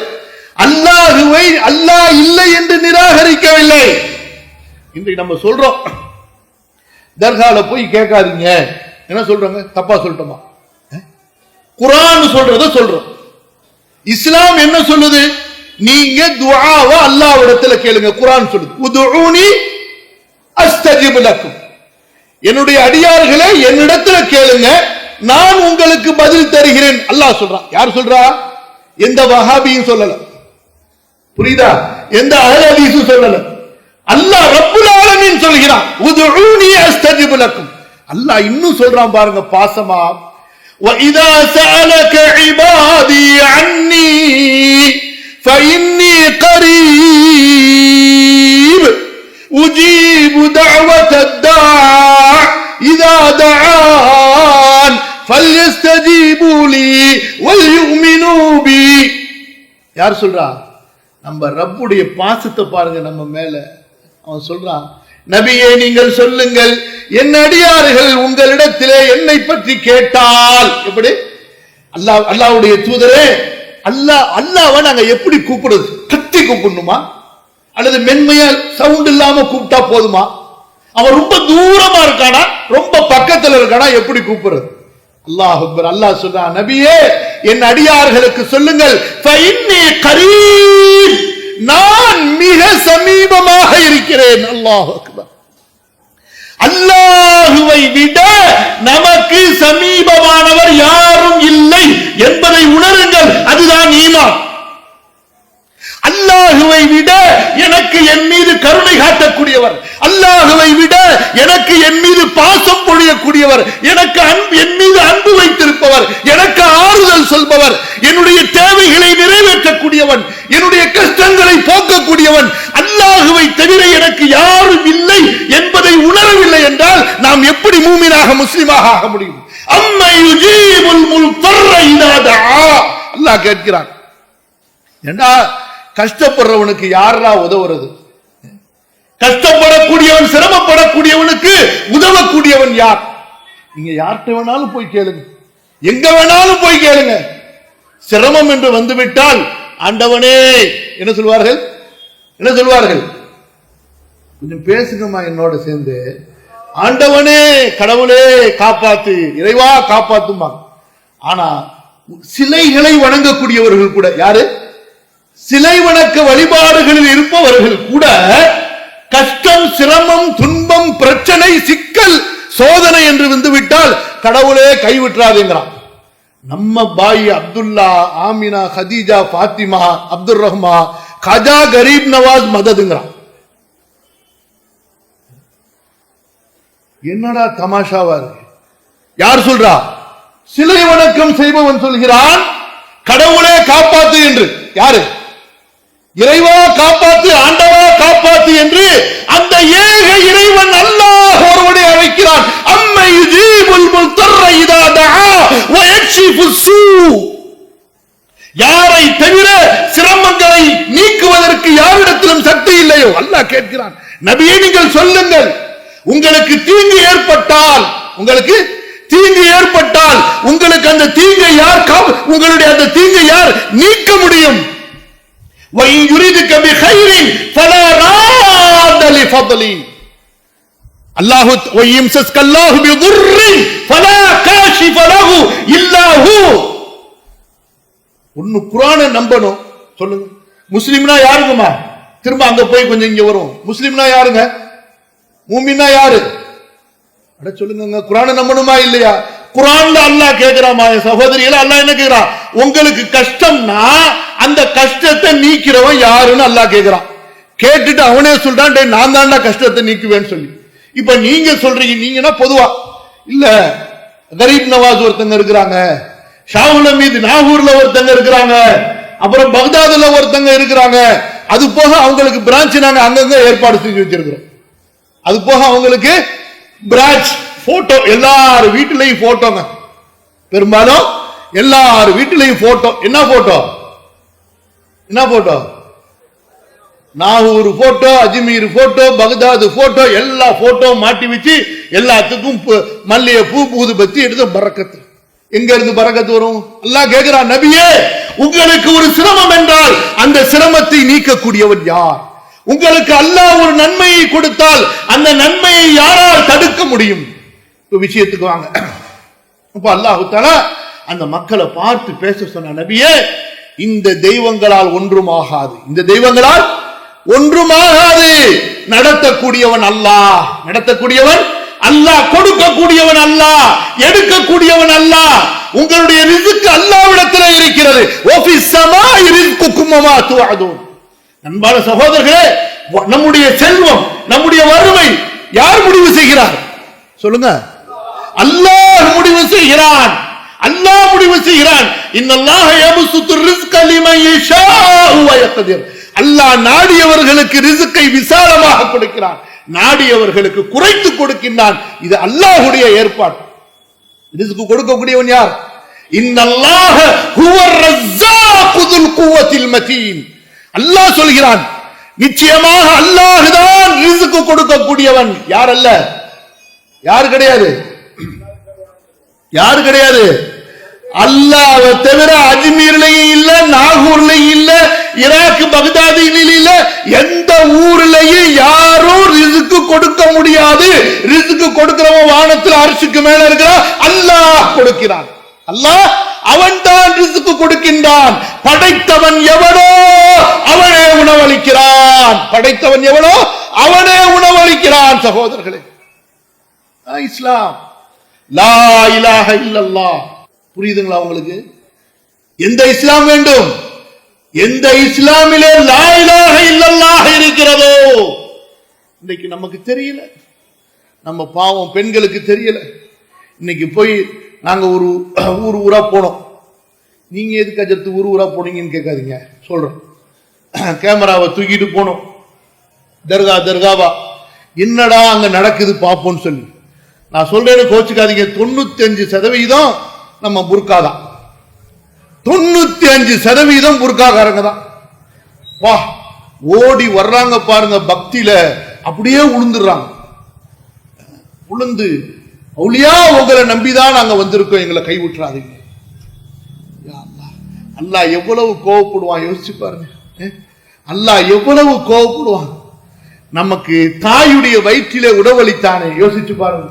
அல்லாஹுவை அல்லாஹ் இல்லை என்று நிராகரிக்கவில்லை. இன்றைக்கு நம்ம சொல்றோம், தர்கால போய் கேட்காதீங்க, என்ன சொல்றாங்க? தப்பா சொல்லிட்டோமா? குர்ஆன் சொல்றத சொல்றோம். இஸ்லாம் என்ன சொல்லுது? நீங்க துஆவை அல்லாஹ்விடத்துல கேளுங்க. குர்ஆன் சொல்லுது, உதுஊனி அஸ்தஜிப் லக்கும், என்னுடைய அடியார்களே என்னிடத்துல கேளுங்க, நான் உங்களுக்கு பதில் தருகிறேன். அல்லாஹ் சொல்றான். யார் சொல்றா? எந்த வஹாபியும் சொல்லல, புரியுதா? எந்த அஹ்ல் ஹதீஸும் சொல்லல. அல்லாஹ் ரப்புல் ஆலமீன் சொல்கிறான், உதுஊனி அஸ்தஜிப் லக்கும். அல்லாஹ் இன்னும் சொல்றான் பாருங்க பாசமா, وَإِذَا سَأَلَكَ عِبَادِي عَنِّي فَإِنِّي قَرِيبٌ أُجِيبُ دَعْوَةَ الدَّاعِ إِذَا دَعَانِ فَلْيَسْتَجِيبُوا لِي وَلْيُؤْمِنُوا بِي. யார் சொல்றா? நம்ம ரப்புடைய பாசத்தை பாருங்க நம்ம மேல. அவன் சொல்றான், நபியே நீங்கள் சொல்லுங்கள், என் அடியார்கள் உங்களிடத்திலே என்னை பற்றி கேட்டால். எப்படி? அல்லாஹ்வுடைய தூதரே, அல்லாஹ்வை நாங்க எப்படி கூப்பிடுறது? கத்தி கூப்பிடணுமா அல்லது மென்மையா சவுண்ட் இல்லாம கூப்பிட்டா போதுமா? அவன் ரொம்ப தூரமா இருக்கானா ரொம்ப பக்கத்துல இருக்கானா? எப்படி கூப்பிடுறது? அல்லாஹ் அக்பர். அல்லாஹ் சொல்றான், நபியே என் அடியார்களுக்கு சொல்லுங்கள், ஃபஇன்னி கரீப், நான் மிக சமீபமாக இருக்கிறேன். அல்லாஹ் அக்பர். அல்லாஹுவை விட நமக்கு சமீபமானவர் யாரும் இல்லை என்பதை உணருங்கள். அதுதான் ஈமான். அல்லாஹுவை விட எனக்கு என் மீது கருணை காட்டக்கூடியவர், அல்லாஹுவை விட எனக்கு என் மீது பாசம் பொழியக்கூடியவர், எனக்கு என் மீது அன்பு வைத்திருப்பவர், எனக்கு ஆறுதல் சொல்பவர், என்னுடைய தேவைகளை நிறைவேற்றக்கூடியவன், என்னுடைய கஷ்டங்களை போக்கக்கூடியவன், அல்லாஹுவை தவிர எனக்கு யாரும் இல்லை என்பதை உணரவில்லை என்றால் நாம் எப்படி மூமினாக முஸ்லிமாக ஆக முடியும்? அம்மை யுஜீபுல் முல்தர்ர இதா தஆ. அல்லாஹ் கேட்கிறான், ஏண்டா கஷ்டப்படுறவனுக்கு யாரா உதவுறது? கஷ்டப்படக்கூடியவன் சிரமப்படக்கூடியவனுக்கு உதவக்கூடியவன் யார்? நீங்க யார்கிட்ட வேணாலும் போய் கேளுங்க, எங்க வேணாலும் போய் கேளுங்க. சிரமம் என்று வந்துவிட்டால் ஆண்டவனே என்ன சொல்வார்கள்? என்ன சொல்வார்கள்? கொஞ்சம் பேசுங்கம்மா என்னோட சேர்ந்து. ஆண்டவனே, கடவுளே காப்பாத்து, இறைவா காப்பாத்துமா. ஆனா சிலைகளை வணங்கக்கூடியவர்கள் கூட, யாரு? சிலை வணக்க வழிபாடுகளில் இருப்பவர்கள் கூட கஷ்டம், சிரமம், துன்பம், பிரச்சனை, சிக்கல், சோதனை என்று வந்துவிட்டால் கடவுளே கைவிட்டுறாதுங்கிறான். நம்ம பாய் அப்துல்லா, ஆமினா, ஹதீஜா, பாத்திமா, அப்துல் ரஹ்மா, கஜா, கரீப் நவாஸ் மததுங்கிறான். என்னடா தமாஷாவா இருக்கு? யார் சொல்றா? சிலை வணக்கம் செய்பவன் சொல்கிறான் கடவுளே காப்பாத்து என்று. யாரு? இறைவா காப்பாத்து, ஆண்டவா காப்பாத்து என்று அந்த ஏக இறைவன் அல்லாஹ் ஒருவனை அழைக்கிறான். அம்மை யுஜீபுல் முல்தர்ர இதா தஆ வ யக்ஷிஃபு ஸூ. யாரை தவிர சிரமங்களை நீக்குவதற்கு யாரிடத்திலும் சக்தி இல்லையோ அல்லாஹ் கேட்கிறான். நபியே நீங்கள் சொல்லுங்கள், உங்களுக்கு தீங்கு ஏற்பட்டால், உங்களுக்கு தீங்கு ஏற்பட்டால் உங்களுக்கு அந்த தீங்கை யார், உங்களுடைய அந்த தீங்கை யார் நீக்க முடியும்? وَإِنْ يُرِدْكَ بِخَيْرٍ فَلَا رَادَّ لِفَضْلِهِ. அல்லாஹ் وَيَمْسَسْكَ اللَّهُ بِضُرٍّ فَلَا كَاشِفَ لَهُ إِلَّا هُوَ. ஒன்னு குர்ஆனை நம்பணும். சொல்லுங்க, முஸ்லிம்னா யாருங்கம்மா? திரும்ப அங்க போய் கொஞ்சம் இங்க வரும். முஸ்லிம்னா யாருங்க? மூமின்னா யாரு? அட சொல்லுங்க, குர்ஆனை நம்பணுமா இல்லையா? குர்ஆன்ல அல்லாஹ் கேக்குறாமா சகோதரிகளே, அல்லாஹ் என்ன கேக்குறான்? உங்களுக்கு கஷ்டம்னா அந்த கஷ்டத்தை நீக்கிறவன் யாருன்னு அல்லாஹ் கேக்குறான். கேட்டுட்டு அவனே சொல்றான், டேய் நான் தான்டா கஷ்டத்தை நீக்குவேன்னு சொல்லி. இப்ப நீங்க சொல்றீங்க, நீங்கன்னா பொதுவா இல்ல, கரீப் நவாஸ் ஒருத்தங்க இருக்கிறாங்க, ஷாவுல் ஹமீது நாகூர்ல ஒருத்தங்க இருக்கிறாங்க, அப்புறம் பக்தாதுல ஒருத்தங்க இருக்கிறாங்க, அது போக அவங்களுக்கு பிரான்ச் நாங்க அங்கங்க ஏற்பாடு செஞ்சு வச்சிருக்கிறோம். அது போக அவங்களுக்கு பிரான்ச் போட்டோ, எல்லார் வீட்டிலையும் போட்டோங்க, பெரும்பாலும் எல்லார் வீட்டிலையும் போட்டோ. என்ன போட்டோ? என்ன photo? Nagore photo, Ajmer photo, Baghdad photo, எல்லா போட்டோ மாட்டி வச்சு எல்லாத்துக்கும் மல்லிய பூ ஊதுபத்தி எடுத்து பரக்கத்து. எங்க இருந்து பரக்கத்து வரும்? அல்லாஹ் கேட்கிறான், நபியே உங்களுக்கு ஒரு சிரமம் என்றால் அந்த சிரமத்தை நீக்கக்கூடியவன் யார்? உங்களுக்கு அல்லாஹ் ஒரு நன்மையை கொடுத்தால் அந்த நன்மையை யாரால் தடுக்க முடியும்? இப்ப விஷயத்துக்கு வாங்க. இப்ப அல்லாஹ் தஆலா அந்த மக்களை பார்த்து பேச சொன்ன, நபியே இந்த தெய்வங்களால் ஒன்றுமாகாது, இந்த தெய்வங்களால் ஒன்றுமாகாது. நடத்தக்கூடியவன் அல்லாஹ், நடத்தக்கூடியவன் அல்லாஹ், கொடுக்கக்கூடியவன் அல்லாஹ், எடுக்கக்கூடியவன் அல்லாஹ். உங்களுடைய ரிஸ்க் அல்லாஹ்விடத்தில் இருக்கிறது. வஃபிஸ் ஸமாஇ ரிஸ்குக்கும் வமா துஅதுன். அன்பான சகோதரர்களே, நம்முடைய செல்வம், நம்முடைய வறுமை யார் முடிவு செய்கிறார்? சொல்லுங்க. அல்லாஹ் முடிவு செய்கிறான். அல்லாஹ் முடிவு செய்கிறான். இன்னல்லாஹ யப்சுத்து ரிஸ்க லிமன் யஷாஉ வ யக்திர். அல்லாஹ் நாடியவர்களுக்கு ரிஸ்கை விசாலமாக கொடுக்கிறான், நாடியவர்களுக்கு குறைத்து கொடுக்கின்றான். இது அல்லாஹ்வுடைய ஏற்பாடு. ரிஸ்க் கொடுக்கக்கூடியவன் யார்? இன்னல்லாஹ ஹுவர் ரஸ்ஸாகு துல் குவத்தில் மதீன். அல்லாஹ் சொல்கிறான், நிச்சயமாக அல்லாஹ் தான் ரிஸ்க் கொடுக்கக்கூடியவன். யார் அல்ல? யார் கிடையாது, யாரு கிடையாது. அல்லாஹ்வை தவிர அஜ்மீர்லயும் இல்ல, நாகூர்லயும் இல்ல, ஈராக் பக்தாதிலும் இல்ல, எந்த ஊர்லயும் யாரும் ரிஸ்க் கொடுக்க முடியாது. ரிஸ்க் கொடுக்கிறவன் வானத்தில் அர்ஷுக்கு மேல இருக்கிறான், அல்லாஹ் கொடுக்கிறான். அல்லாஹ் அவன் தான் ரிஸ்க் கொடுக்கின்றான். படைத்தவன் எவனோ அவனே உணவளிக்கிறான். படைத்தவன் எவனோ அவனே உணவளிக்கிறான். சகோதரர்களே, இஸ்லாம் லா இலாஹ இல்லல்லாஹ். புரியுதுங்களா உங்களுக்கு? எந்த இஸ்லாம் வேண்டும்? எந்த இஸ்லாமிலே லா இலாஹ இல்லல்லாஹ் இருக்கிறதோ. இன்னைக்கு நமக்கு தெரியல, நம்ம பாவம் பெண்களுக்கு தெரியல. இன்னைக்கு போய் நாங்க ஒரு ஊரா போனோம். நீங்க எதுக்கு அஜர்த்து ஊரா போனீங்கன்னு கேட்காதீங்க, சொல்றோம். கேமராவை தூக்கிட்டு போனோம், தர்காவா, என்னடா அங்க நடக்குது பாப்போன்னு சொல்லி. நான் சொல்றேன்னு கோச்சுக்காதீங்க, 95% நம்ம புர்கா தான். 95% புர்காக்காரங்க தான். வா ஓடி வர்றாங்க பாருங்க, பக்தியில அப்படியே உளுந்துடுறாங்க. உளுந்து, அவுலியா உங்களை நம்பிதான் நாங்க வந்திருக்கோம், எங்களை கைவிட்டுறாதீங்க. அல்லாஹ் எவ்வளவு கோவப்படுவான் யோசிச்சு பாருங்க. அல்லாஹ் எவ்வளவு கோவப்படுவான். நமக்கு தாயுடைய வயிற்றிலே உணவளித்தானே, யோசிச்சு பாருங்க.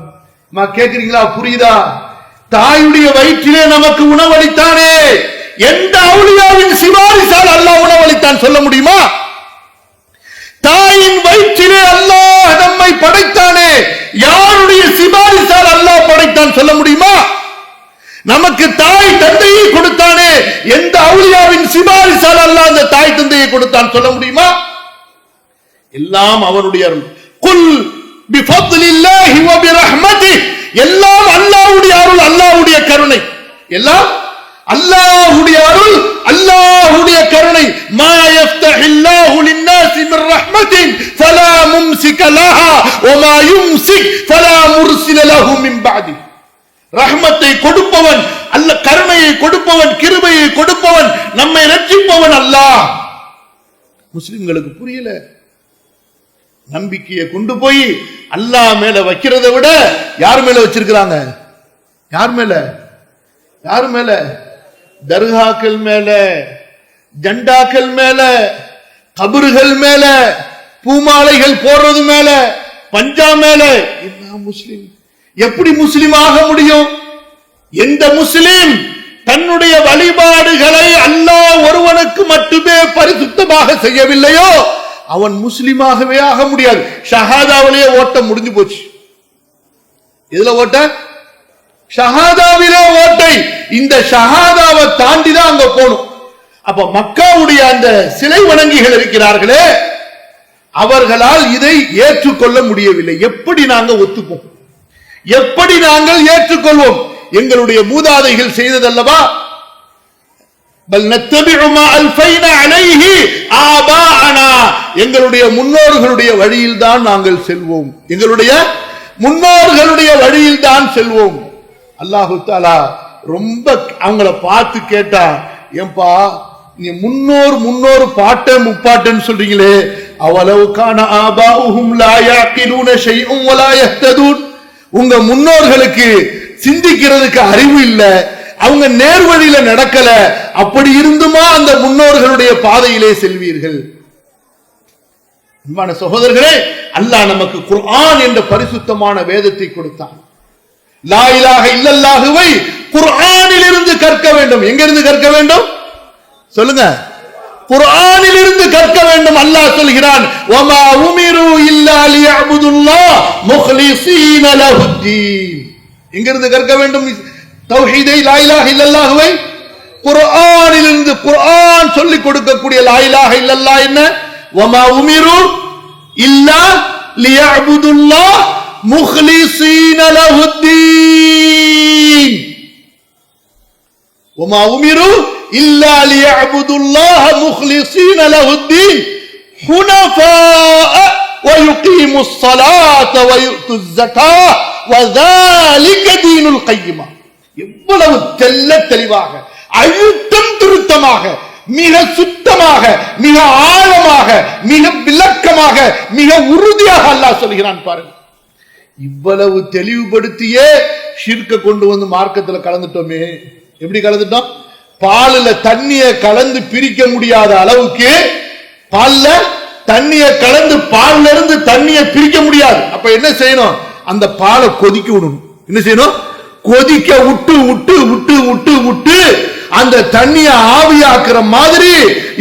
கேட்கிறீங்களா? புரியுதா? தாயுடைய வயிற்றிலே நமக்கு உணவளித்தானே, எந்த அவுலியாவின் சிபாரிசால் அல்லாஹ் உணவளித்தான் சொல்ல முடியுமா? தாயின் வயிற்றிலே அல்லாஹ் நம்மை படைத்தானே, யாருடைய சிபாரிசால் அல்லாஹ் படைத்தான் சொல்ல முடியுமா? நமக்கு தாய் தந்தையை கொடுத்தானே, எந்த அவுலியாவின் சிபாரிசால் அல்லாஹ் அந்த தாய் தந்தையை கொடுத்தான் சொல்ல முடியுமா? எல்லாம் அவனுடைய அருள். குல் பிஃபத்லில்லாஹி வ பிரஹ்மதிஹி. எல்லாம் அல்லாஹ்வுடைய அருள், அல்லாஹ்வுடைய கருணை. எல்லாம் அல்லாஹ்வுடைய அருள், அல்லாஹ்வுடைய கருணை. மா யஃப்தஹில்லாஹு லின்னாஸி மிர் ரஹ்மத்தின் ஃபலா மும்சிக லஹா வ மா யும்சிக் ஃபலா முர்சில லஹு மின் பஅதி. ரஹ்மத்தை கொடுப்பவன் அல்லாஹ், கருணையை கொடுப்பவன், கிருபையை கொடுப்பவன், நம்மை ரட்சிப்பவன் அல்லாஹ். முஸ்லிம்களுக்கு புரியல. நம்பிக்கையை கொண்டு போய் அல்லாஹ் மேல வைக்கிறதை விட யார் மேல வச்சிருக்கிறாங்க? யார் மேல? யார் மேல? தர்காக்கள் மேல, ஜண்டாக்கள் மேல, கபறுகள் மேல, பூமாலைகள் போடுறது மேல, பஞ்சா மேல. என்ன முஸ்லிம்? எப்படி முஸ்லிம் ஆக முடியும்? எந்த முஸ்லிம் தன்னுடைய வழிபாடுகளை அல்லாஹ் ஒருவனுக்கு மட்டுமே பரிசுத்தமாக செய்யவில்லையோ அவன் முஸ்லிமாகவே ஆக முடியாது. ஷஹாதாவிலேயே ஓட்ட முடிஞ்சு போச்சு. எதுல ஓட்ட? ஷஹாதாவிலே ஓட்டை. இந்த ஷஹாதாவை தாண்டி தான் அங்க போகணும். அப்ப மக்காவுடைய அந்த சிலை வணங்கிகள் இருக்கிறார்களே, அவர்களால் இதை ஏற்றுக்கொள்ள முடியவில்லை. எப்படி நாங்க ஒத்துப்போம்? எப்படி நாங்கள் ஏற்றுக்கொள்வோம்? எங்களுடைய மூதாதைகள் செய்ததல்லவா? பல் நத்தபிஉ மா அல்ஃபைனா அலைஹி ஆபாஅனா, எங்களுடைய முன்னோர்களுடைய வழியில் தான் நாங்கள் செல்வோம். எங்களுடைய முன்னோர்களுடைய வழியில் தான் செல்வோம். அல்லாஹு தஆலா ரொம்ப அவங்கள பார்த்து கேட்டா, ஏன்பா நீ முன்னோர் பாட்ட முப்பாட்டன்னு சொல்றீங்களே, அவலவ் கான ஆபாஉஹும் லா யாகிலூன ஷைஅன் வலா யஹ்ததூன், உங்க முன்னோர்களுக்கு சிந்திக்கிறதுக்கு அறிவு இல்ல, அவங்க நேர்வழியில நடக்கல, அப்படி இருந்துமா அந்த முன்னோர்களுடைய பாதையிலே செல்வீர்கள்? அன்பான சகோதரர்களே, அல்லாஹ் நமக்கு குர்ஆன் என்ற பரிசுத்தமான வேதத்தை கொடுத்தான். லா இலாஹ இல்லல்லாஹுவை குர்ஆனில் இருந்து கற்க வேண்டும். எங்க இருந்து கற்க வேண்டும் சொல்லுங்க? குர்ஆனில் இருந்து கற்க வேண்டும். அல்லாஹ் சொல்கிறான், வமா உமிரு இல்லா லியஅபுதுல்லாஹ் முக்லிஸீன லஹுத்தீன். எங்க இருந்து கற்க வேண்டும் தௌஹீதை, லா இலாஹ இல்லல்லாஹுவை? குர்ஆனில் இருந்து. குர்ஆன் சொல்லிக் கொடுக்கக்கூடிய லா இலாஹ இல்லல்லாஹ் என்ன? வமா உமிரு இல்லா லியஅபுதுல்லாஹ் முக்லிஸீன லஹுத்தீன். வமா உமிரு இல்லா லியஅபுதுல்லாஹ முக்லிஸீன லஹுத்தீன் ஹுனஃபாஅ வயுகீமுஸ் ஸலாத வயுத்துஸ் ஸகாத வஸாலிக தீனுல் கய்யிமா. எவ்வளவு தெல்ல தெளிவாக, அழுத்தம் திருத்தமாக, மிக சுத்தமாக, மிக ஆழமாக, மிக விளக்கமாக, மிக உறுதியாக அல்லாஹ் சொல்கிறான் பாருங்க. இவ்வளவு தெளிவுபடுத்தியே ஷிர்க்க கொண்டு வந்து மார்க்கத்தில் கலந்துட்டோமே. எப்படி கலந்துட்டோம்? பாலில் தண்ணிய கலந்து பிரிக்க முடியாத அளவுக்கு, பால்ல தண்ணிய கலந்து பால்ல இருந்து தண்ணிய பிரிக்க முடியாது. அப்ப என்ன செய்யணும்? அந்த பாலை கொதிக்க விடணும். என்ன செய்யணும்? கொதிக்க விட்டு விட்டு விட்டு விட்டு விட்டு அந்த தண்ணிய ஆவியாக்குற மாதிரி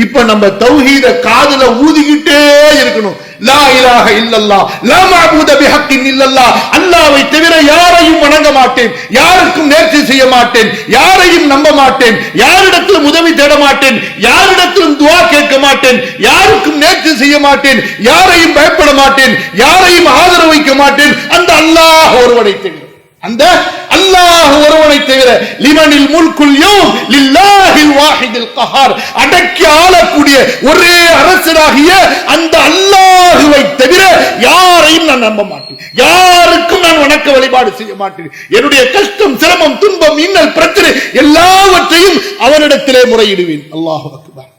இப்ப நம்ம தௌஹீத காதுல ஊதிக்கிட்டே இருக்கணும். லா இலாஹ இல்லல்லாஹ் லா மஅபூத பிஹக்கின் இல்லல்லாஹ், அல்லாஹ்வை தவிர யாரையும் வணங்க மாட்டேன், யாருக்கும் நேர்ச்சி செய்ய மாட்டேன், யாரையும் நம்ப மாட்டேன், யாரிடத்திலும் உதவி தேட மாட்டேன், யாரிடத்திலும் துஆ கேட்க மாட்டேன், யாருக்கும் நேர்ச்சி செய்ய மாட்டேன், யாரையும் பயப்பட மாட்டேன், யாரையும் ஆதரவு வைக்க மாட்டேன், அந்த அல்லாஹ் ஒருவனை தவிர, அந்த அல்லாஹ் ஒருவனை தவிர. லிமனில் முல்குல் யௌம் லில்லாஹில் வாஹிதில் கஹார், அடக்கி ஆளக்கூடிய ஒரே அரசராகிய அந்த அல்லாஹ்வை தவிர யாரையும் நான் நம்ப மாட்டேன், யாருக்கும் நான் வணக்க வழிபாடு செய்ய மாட்டேன். என்னுடைய கஷ்டம், சிரமம், துன்பம், இன்னல், பிரச்சனை எல்லாவற்றையும் அவனிடத்திலே முறையிடுவேன். அல்லாஹு அக்பர்.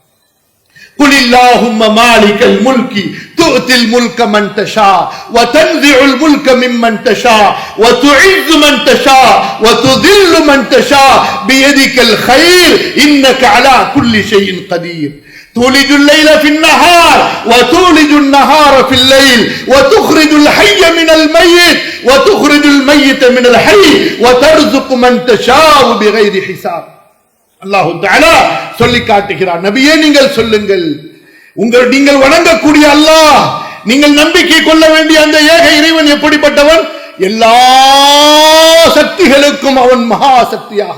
قل اللهم مالك الملك تؤتي الملك من تشاء وتنزع الملك ممن تشاء وتعز من تشاء وتذل من تشاء بيدك الخير إنك على كل شيء قدير تولج الليل في النهار وتولج النهار في الليل وتخرج الحي من الميت وتخرج الميت من الحي وترزق من تشاء بغير حساب. அல்லாஹு தஆலா சொல்லி காட்டுகிறார், நபியே நீங்கள் சொல்லுங்கள், நீங்கள் வணங்கக்கூடிய அல்லாஹ், நீங்கள் நம்பிக்கை கொள்ள வேண்டிய அந்த ஏக இறைவன் எப்படிப்பட்டவன்? எல்லா சக்திகளுக்கும் அவன் மகா சக்தியாக,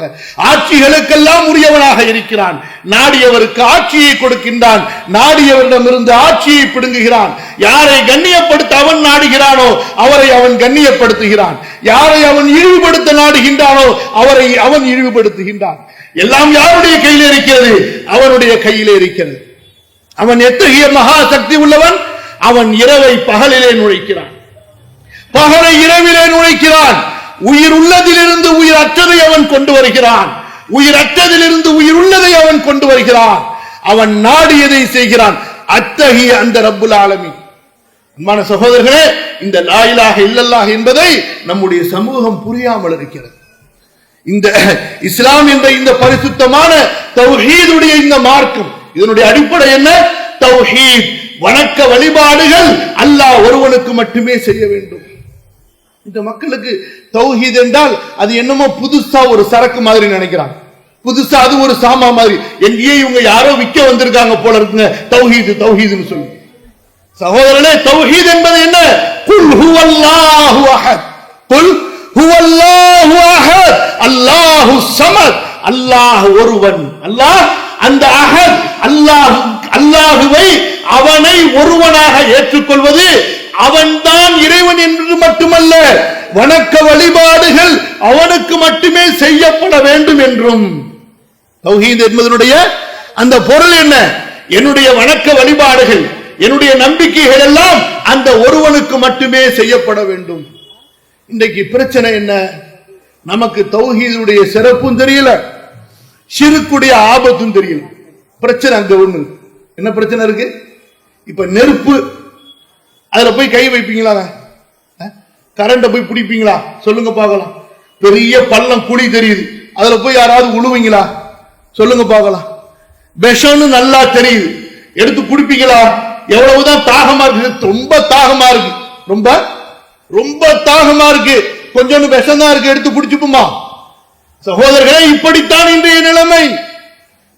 ஆட்சிகளுக்கெல்லாம் உரியவனாக இருக்கிறான். நாடியவருக்கு ஆட்சியை கொடுக்கின்றான், நாடியவரிடமிருந்து ஆட்சியை பிடுங்குகிறான். யாரை கண்ணியப்படுத்த அவன் நாடுகிறானோ அவரை அவன் கண்ணியப்படுத்துகிறான், யாரை அவன் இழிவுபடுத்த நாடுகின்றானோ அவரை அவன் இழிவுபடுத்துகின்றான். எல்லாம் யாருடைய கையில் இருக்கிறது? அவனுடைய கையிலே இருக்கிறது. அவன் எத்தகைய மகா சக்தி உள்ளவன்? அவன் இரவை பகலிலே நுழைக்கிறான், பகலை இரவிலே நுழைக்கிறான். உயிர் உள்ளதிலிருந்து உயிர் அற்றதை அவன் கொண்டு வருகிறான், உயிர் அற்றதிலிருந்து உயிர் உள்ளதை அவன் கொண்டு வருகிறான். அவன் நாடியதை செய்கிறான். அத்தகைய அந்த ரப்புல் ஆலமீன். அன்பான சகோதரர்களே, இந்த லா இலாஹ இல்லல்லாஹ் என்பதை நம்முடைய சமூகம் புரியாமல் இருக்கிறது. இந்த இஸ்லாம் என்ற இந்த பரிசுத்தமான தௌஹீதுடைய இந்த மார்க்கம், இதனுடைய அடிப்படை என்ன? தௌஹீத், வணக்க வழிபாடுகள் அல்லாஹ் ஒருவனுக்கு மட்டுமே செய்ய வேண்டும். இந்த மக்களுக்கு தௌஹீத் என்றால் அது என்னமோ புதுசா ஒரு சரக்கு மாதிரி நினைக்கிறாங்க, புதுசா அது ஒரு சாமா மாதிரி. எங்கேயே இவங்க யாரோ விற்க வந்திருக்காங்க போல இருக்குங்க தௌஹீது தௌஹீதுன்னு சொல்லி. சகோதரனே, தௌஹீத் என்பது என்ன? குல் ஹுவல்லாஹு அஹத், குல் ஹுவல்லாஹு அஹத் அல்லாஹு ஸமத், அல்லாஹ் ஒருவன். அல்லாஹ் அந்த அஹத் அல்லாஹுவை அவனை ஒருவனாக ஏற்றுக்கொள்வது, அவன்தான் இறைவன் என்று மட்டுமல்ல, வணக்க வழிபாடுகள் அவனுக்கு மட்டுமே செய்யப்பட வேண்டும் என்றும். தௌஹீத் என்பதனுடைய அந்த பொருள் என்ன? என்னுடைய வணக்க வழிபாடுகள், என்னுடைய நம்பிக்கைகள் எல்லாம் அந்த ஒருவனுக்கு மட்டுமே செய்யப்பட வேண்டும். இன்றைக்கு பிரச்சனை என்ன? நமக்கு தௌஹீதுடைய சிறப்பும் தெரியல, ஷிர்க்குடைய ஆபத்தும் தெரியல. பிரச்சனை அங்க ஒண்ணு. என்ன பிரச்சனை இருக்கு? இப்ப நெருப்பு, அதுல போய் கை வைப்பீங்களா? கரண்ட போய் பிடிப்பீங்களா? சொல்லுங்க பார்க்கலாம். பெரிய பள்ளம் குழி தெரியுது, அதுல போய் யாராவது உழுவீங்களா? சொல்லுங்க பார்க்கலாம். விஷம்னு நல்லா தெரியுது, எடுத்து குடிப்பீங்களா? எவ்வளவுதான் தாகமா இருக்கு, ரொம்ப தாகமா இருக்கு, ரொம்ப ரொம்ப தாகமா இருக்கு, கொஞ்சம் விஷம் தான் இருக்கு, எடுத்து குடிச்சுப்போமா? சகோதரர்களே, இப்படித்தான் இன்றைய நிலைமை.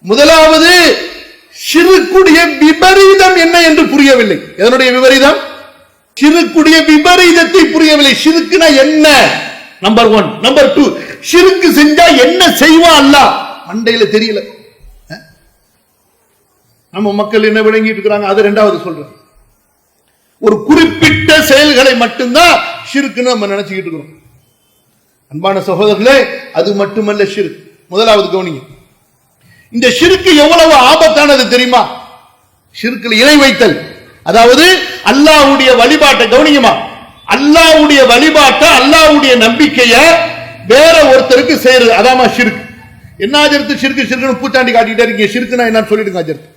முதலாவது, ஷிர்க்குடைய விபரீதம் என்ன என்று புரியவில்லை. எதனுடைய விபரீதம்? ஷிர்க்குடைய விபரீதத்தை புரியவில்லை. ஷிர்க்குனா என்ன? நம்பர் 1. நம்பர் 2, ஷிர்க்கு செஞ்சா என்ன செய்வான் அல்லாஹ்? மண்டையில தெரியல. நம்ம மக்கள் என்ன விளங்கிட்டு இருக்கிறாங்க, அது இரண்டாவது சொல்றேன். ஒரு குறிப்பிட்ட செயல்களை மட்டும்தான் ஷிர்க்குன்னு நம்ம நினைச்சுக்கிட்டு இருக்கிறோம். அன்பான சகோதரர்களே, அது மட்டுமல்ல ஷிர்க். முதலாவது கவனிங்க, இந்த ஷிர்க்கு எவ்வளவு ஆபத்தானது தெரியுமா? ஷிர்க்குல இணை வைத்தல், அதாவது அல்லாஹ்வுடைய வழிபாட்டை கவனிங்கமா, அல்லாஹ்வுடைய வழிபாட்டை, அல்லாஹ்வுடைய நம்பிக்கைய வேற ஒருத்தருக்கு செய்யறது, அதாமா ஷிர்க். என்ன அஜர்த்து ஷிர்க்கு ஷிர்க்குன்னு பூச்சாண்டி காட்டிட்டே இருக்கீங்க. ஷிர்க்குனா என்னன்னு சொல்லிடுங்க அஜர்த்து.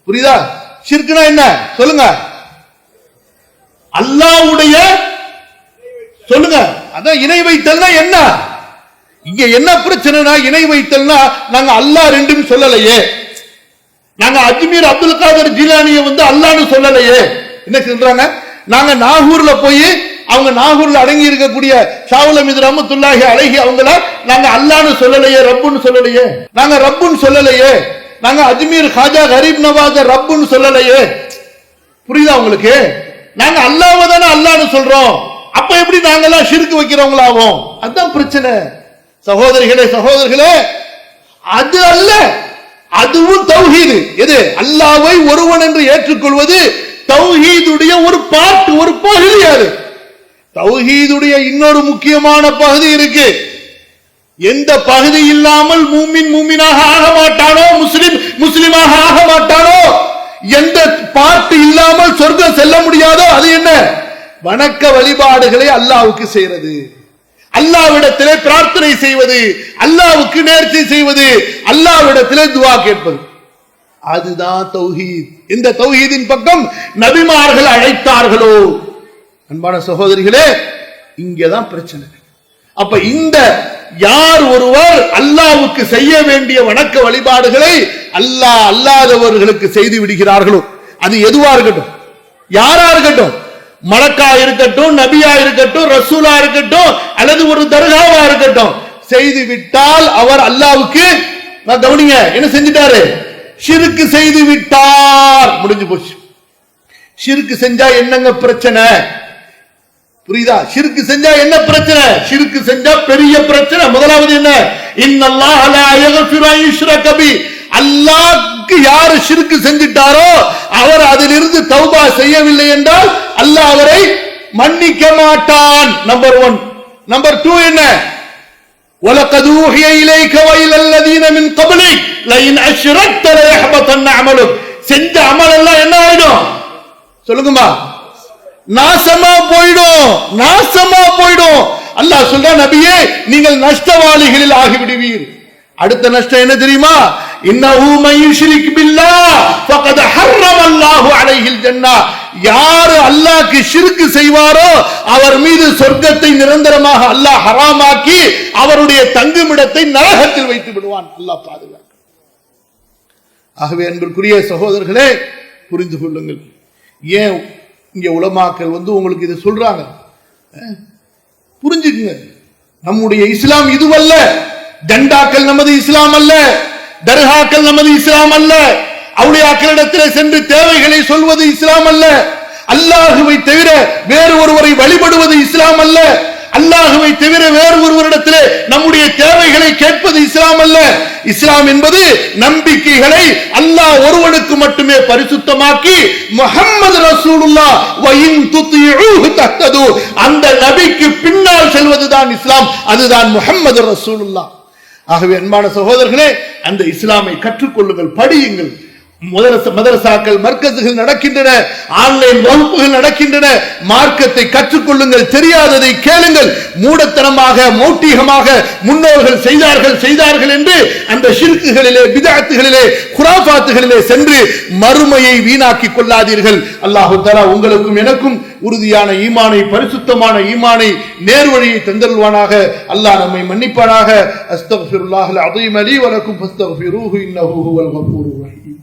புரியுதா? ஷிர்க்குனா என்ன சொல்லுங்க? அல்லாஹ்வுடைய சொல்லுங்க. அதான் இணை வைத்தல்னா என்ன? இங்க என்ன பிரச்சனைனா, இணை வைத்தல்னா நாங்க அல்லாஹ் ரெண்டும் சொல்லலையே, நாங்க அஜ்மீர் அப்துல் காதர் ஜிலானியை அல்லாஹ்னு சொல்லலையே. என்ன சொல்றாங்க? நாங்க நாகூர்ல போய் அவங்க நாகூர்ல அடங்கி இருக்கக்கூடிய ஷாவுல் அமீது ரஹ்மத்துல்லாஹி அலைஹி அவங்கள நாங்க அல்லாஹ்னு சொல்லலையே, ரப்புன்னு சொல்லலையே, நாங்க ரப்புன்னு சொல்லலையே, நாங்க அஜ்மீர் காஜா கரீப் நவாஸ் ரப்புன்னு சொல்லலையே. புரியுதா உங்களுக்கு? நாங்க அல்லாஹ்வை தானே அல்லாஹ்னு சொல்றோம், அப்ப எப்படி நாங்கெல்லாம் ஷிர்க் வைக்கிறவங்களாவோம்? அதுதான் பிரச்சனை. சகோதரிகளே, அது அல்ல, அதுவும் தௌஹீது. எது? அல்லாஹ்வை ஒருவன் என்று ஏற்றுக்கொள்வது தௌஹீதுடைய ஒரு பார்ட், ஒரு பகுதி. அது தௌஹீதுடைய இன்னொரு முக்கியமான பகுதி இருக்கு. எந்த பகுதி இல்லாமல் மூமின் மூமினாக ஆக மாட்டானோ, முஸ்லிம் முஸ்லிமாக ஆக மாட்டானோ, எந்த பார்ட் இல்லாமல் சொர்க்கம் செல்ல முடியாதோ, அது என்ன? வணக்க வழிபாடுகளை அல்லாஹ்வுக்கு செய்வது, அல்லாஹ்விடத்திலே பிரார்த்தனை செய்வது, அல்லாஹ்வுக்கு நேர்ச்சை செய்வது, அல்லாஹ்விடத்திலே துஆ கேட்பது, அதுதான் தௌஹீத். இந்த தௌஹீதின் பக்கம் நபிமார்கள் அழைத்தார்களோ? அன்பான சகோதரிகளே, இங்கதான் பிரச்சனை. அப்ப இந்த யார் ஒருவர் அல்லாஹ்வுக்கு செய்ய வேண்டிய வணக்க வழிபாடுகளை அல்லாஹ் அல்லாதவர்களுக்கு செய்து விடுகிறார்களோ, அது எதுவா இருக்கட்டும், யாரா இருக்கட்டும், மலக்கா இருக்கட்டும், நபியா இருக்கட்டும், ரசூலா இருக்கட்டும், அல்லது ஒரு தர்காவா இருக்கட்டும், செய்து விட்டால் அவர் அல்லாஹ்வுக்கு கவனிங்க என்ன செஞ்சிட்டாரு? ஷிர்க் செய்து விட்டார், முடிஞ்சு போச்சு. ஷிர்க் செஞ்சா என்னங்க பிரச்சனை? புரியுதா? ஷிர்க் செஞ்சா என்ன பிரச்சனை? ஷிர்க் செஞ்சா பெரிய பிரச்சனை. முதலாவது என்ன? இன்னல்லாஹ லா யக்ஃபிரு அன் யுஷ்ரக பி, அல்லாஹ்க்கு யார் ஷிர்க் செஞ்சிட்டாரோ அவர் அதிலிருந்து தௌபா செய்யவில்லை என்றால் அல்லாஹ் அவரை மன்னிக்க மாட்டான். நம்பர் 1. நம்பர் 2 என்ன? வலகத் ஊஹிய இலைக வ இலல் லதீன மின் கப்லிக் லஇன் அஷ்ரக்த லயஹ்பதன்ன அமலுக். செஞ்ச அமல் எல்லாம் என்ன ஆயிடும்? சொல்லுங்கம்மா, நாசமா போய்டும், நாசமா போய்டும். அல்லாஹ் சொல்றான், நபியே நீங்கள் நஷ்டவாளிகளில் ஆகிவிடுவீர். அடுத்த நஷ்டம் என்ன தெரியுமா? இன்னஹு மன் யுஷ்ரிக் பில்லாஹ் ஃபகத் ஹர்ரமல்லாஹு அலைஹில் ஜன்னah. யார் அல்லாஹ்க்கு ஷிர்க் செய்வாரோ அவர் மீது சொர்க்கத்தை நிரந்தரமாக அல்லாஹ் ஹராமாக்கி அவருடைய தங்குமிடத்தை நரகத்தில் வைத்து விடுவான். அல்லாஹ் பாதுகாக்க. ஆகவே அன்பிற்குரிய சகோதரர்களே, புரிந்து கொள்ளுங்கள். ஏன் இங்க உலமாக்கள் உங்களுக்கு இதை சொல்றாங்க? புரிஞ்சுக்குங்க, நம்முடைய இஸ்லாம் இதுவல்ல. ஜண்டாக்கள் நமது இஸ்லாம் அல்ல, தர்காக்கள் நமது இஸ்லாம் அல்ல, அவுலியாக்களிடத்தில் சென்று தேவைகளை சொல்வது இஸ்லாம் அல்ல, அல்லாஹுவை தவிர வேறு ஒருவரை வழிபடுவது இஸ்லாம் அல்ல, அல்லாஹுவை தவிர வேறு ஒருவரிடத்திலே நம்முடைய தேவைகளை கேட்பது இஸ்லாம் அல்ல. இஸ்லாம் என்பது நம்பிக்கைகளை அல்லாஹ் ஒருவனுக்கு மட்டுமே பரிசுத்தமாக்கி முஹம்மது ரசூலுல்லாஹ் வ இன் துதிஊஹு தஹ்தது, அந்த நபிக்கு பின்னால் செல்வதுதான் இஸ்லாம், அதுதான் முஹம்மது ரசூலுல்லாஹ். ஆகவே அன்பான சகோதரர்களே, அந்த இஸ்லாமை கற்றுக்கொள்ளுங்கள், படியுங்கள். மதரசாக்கள், மர்கஸ்கள் நடக்கின்றன, ஆன்லைன் வகுப்புகள் நடக்கின்றன. மார்க்கத்தை கற்றுக்கொள்ளுங்கள், தெரியாததை கேளுங்கள். மூடத்தனமாக மௌட்டிகமாக முன்னோர்கள் செய்தார்கள் என்று அந்த ஷிர்க்குகளிலே, பிதஅத்துகளிலே, குராஃபாத்துகளிலே சென்று மறுமையை வீணாக்கி கொள்ளாதீர்கள். அல்லாஹ் தஆலா உங்களுக்கும் எனக்கும் உறுதியான ஈமானை, பரிசுத்தமான ஈமானை, நேர்வழியை தந்தருள்வானாக. அல்லாஹ் நம்மை மன்னிப்பானாக. அஸ்தக்ஃபிருல்லாஹல் அஸீம் லீ வ லக்கும் ஃபஸ்தக்ஃபிரூஹு இன்னஹு ஹுவல் கஃபூருர் ரஹீம்.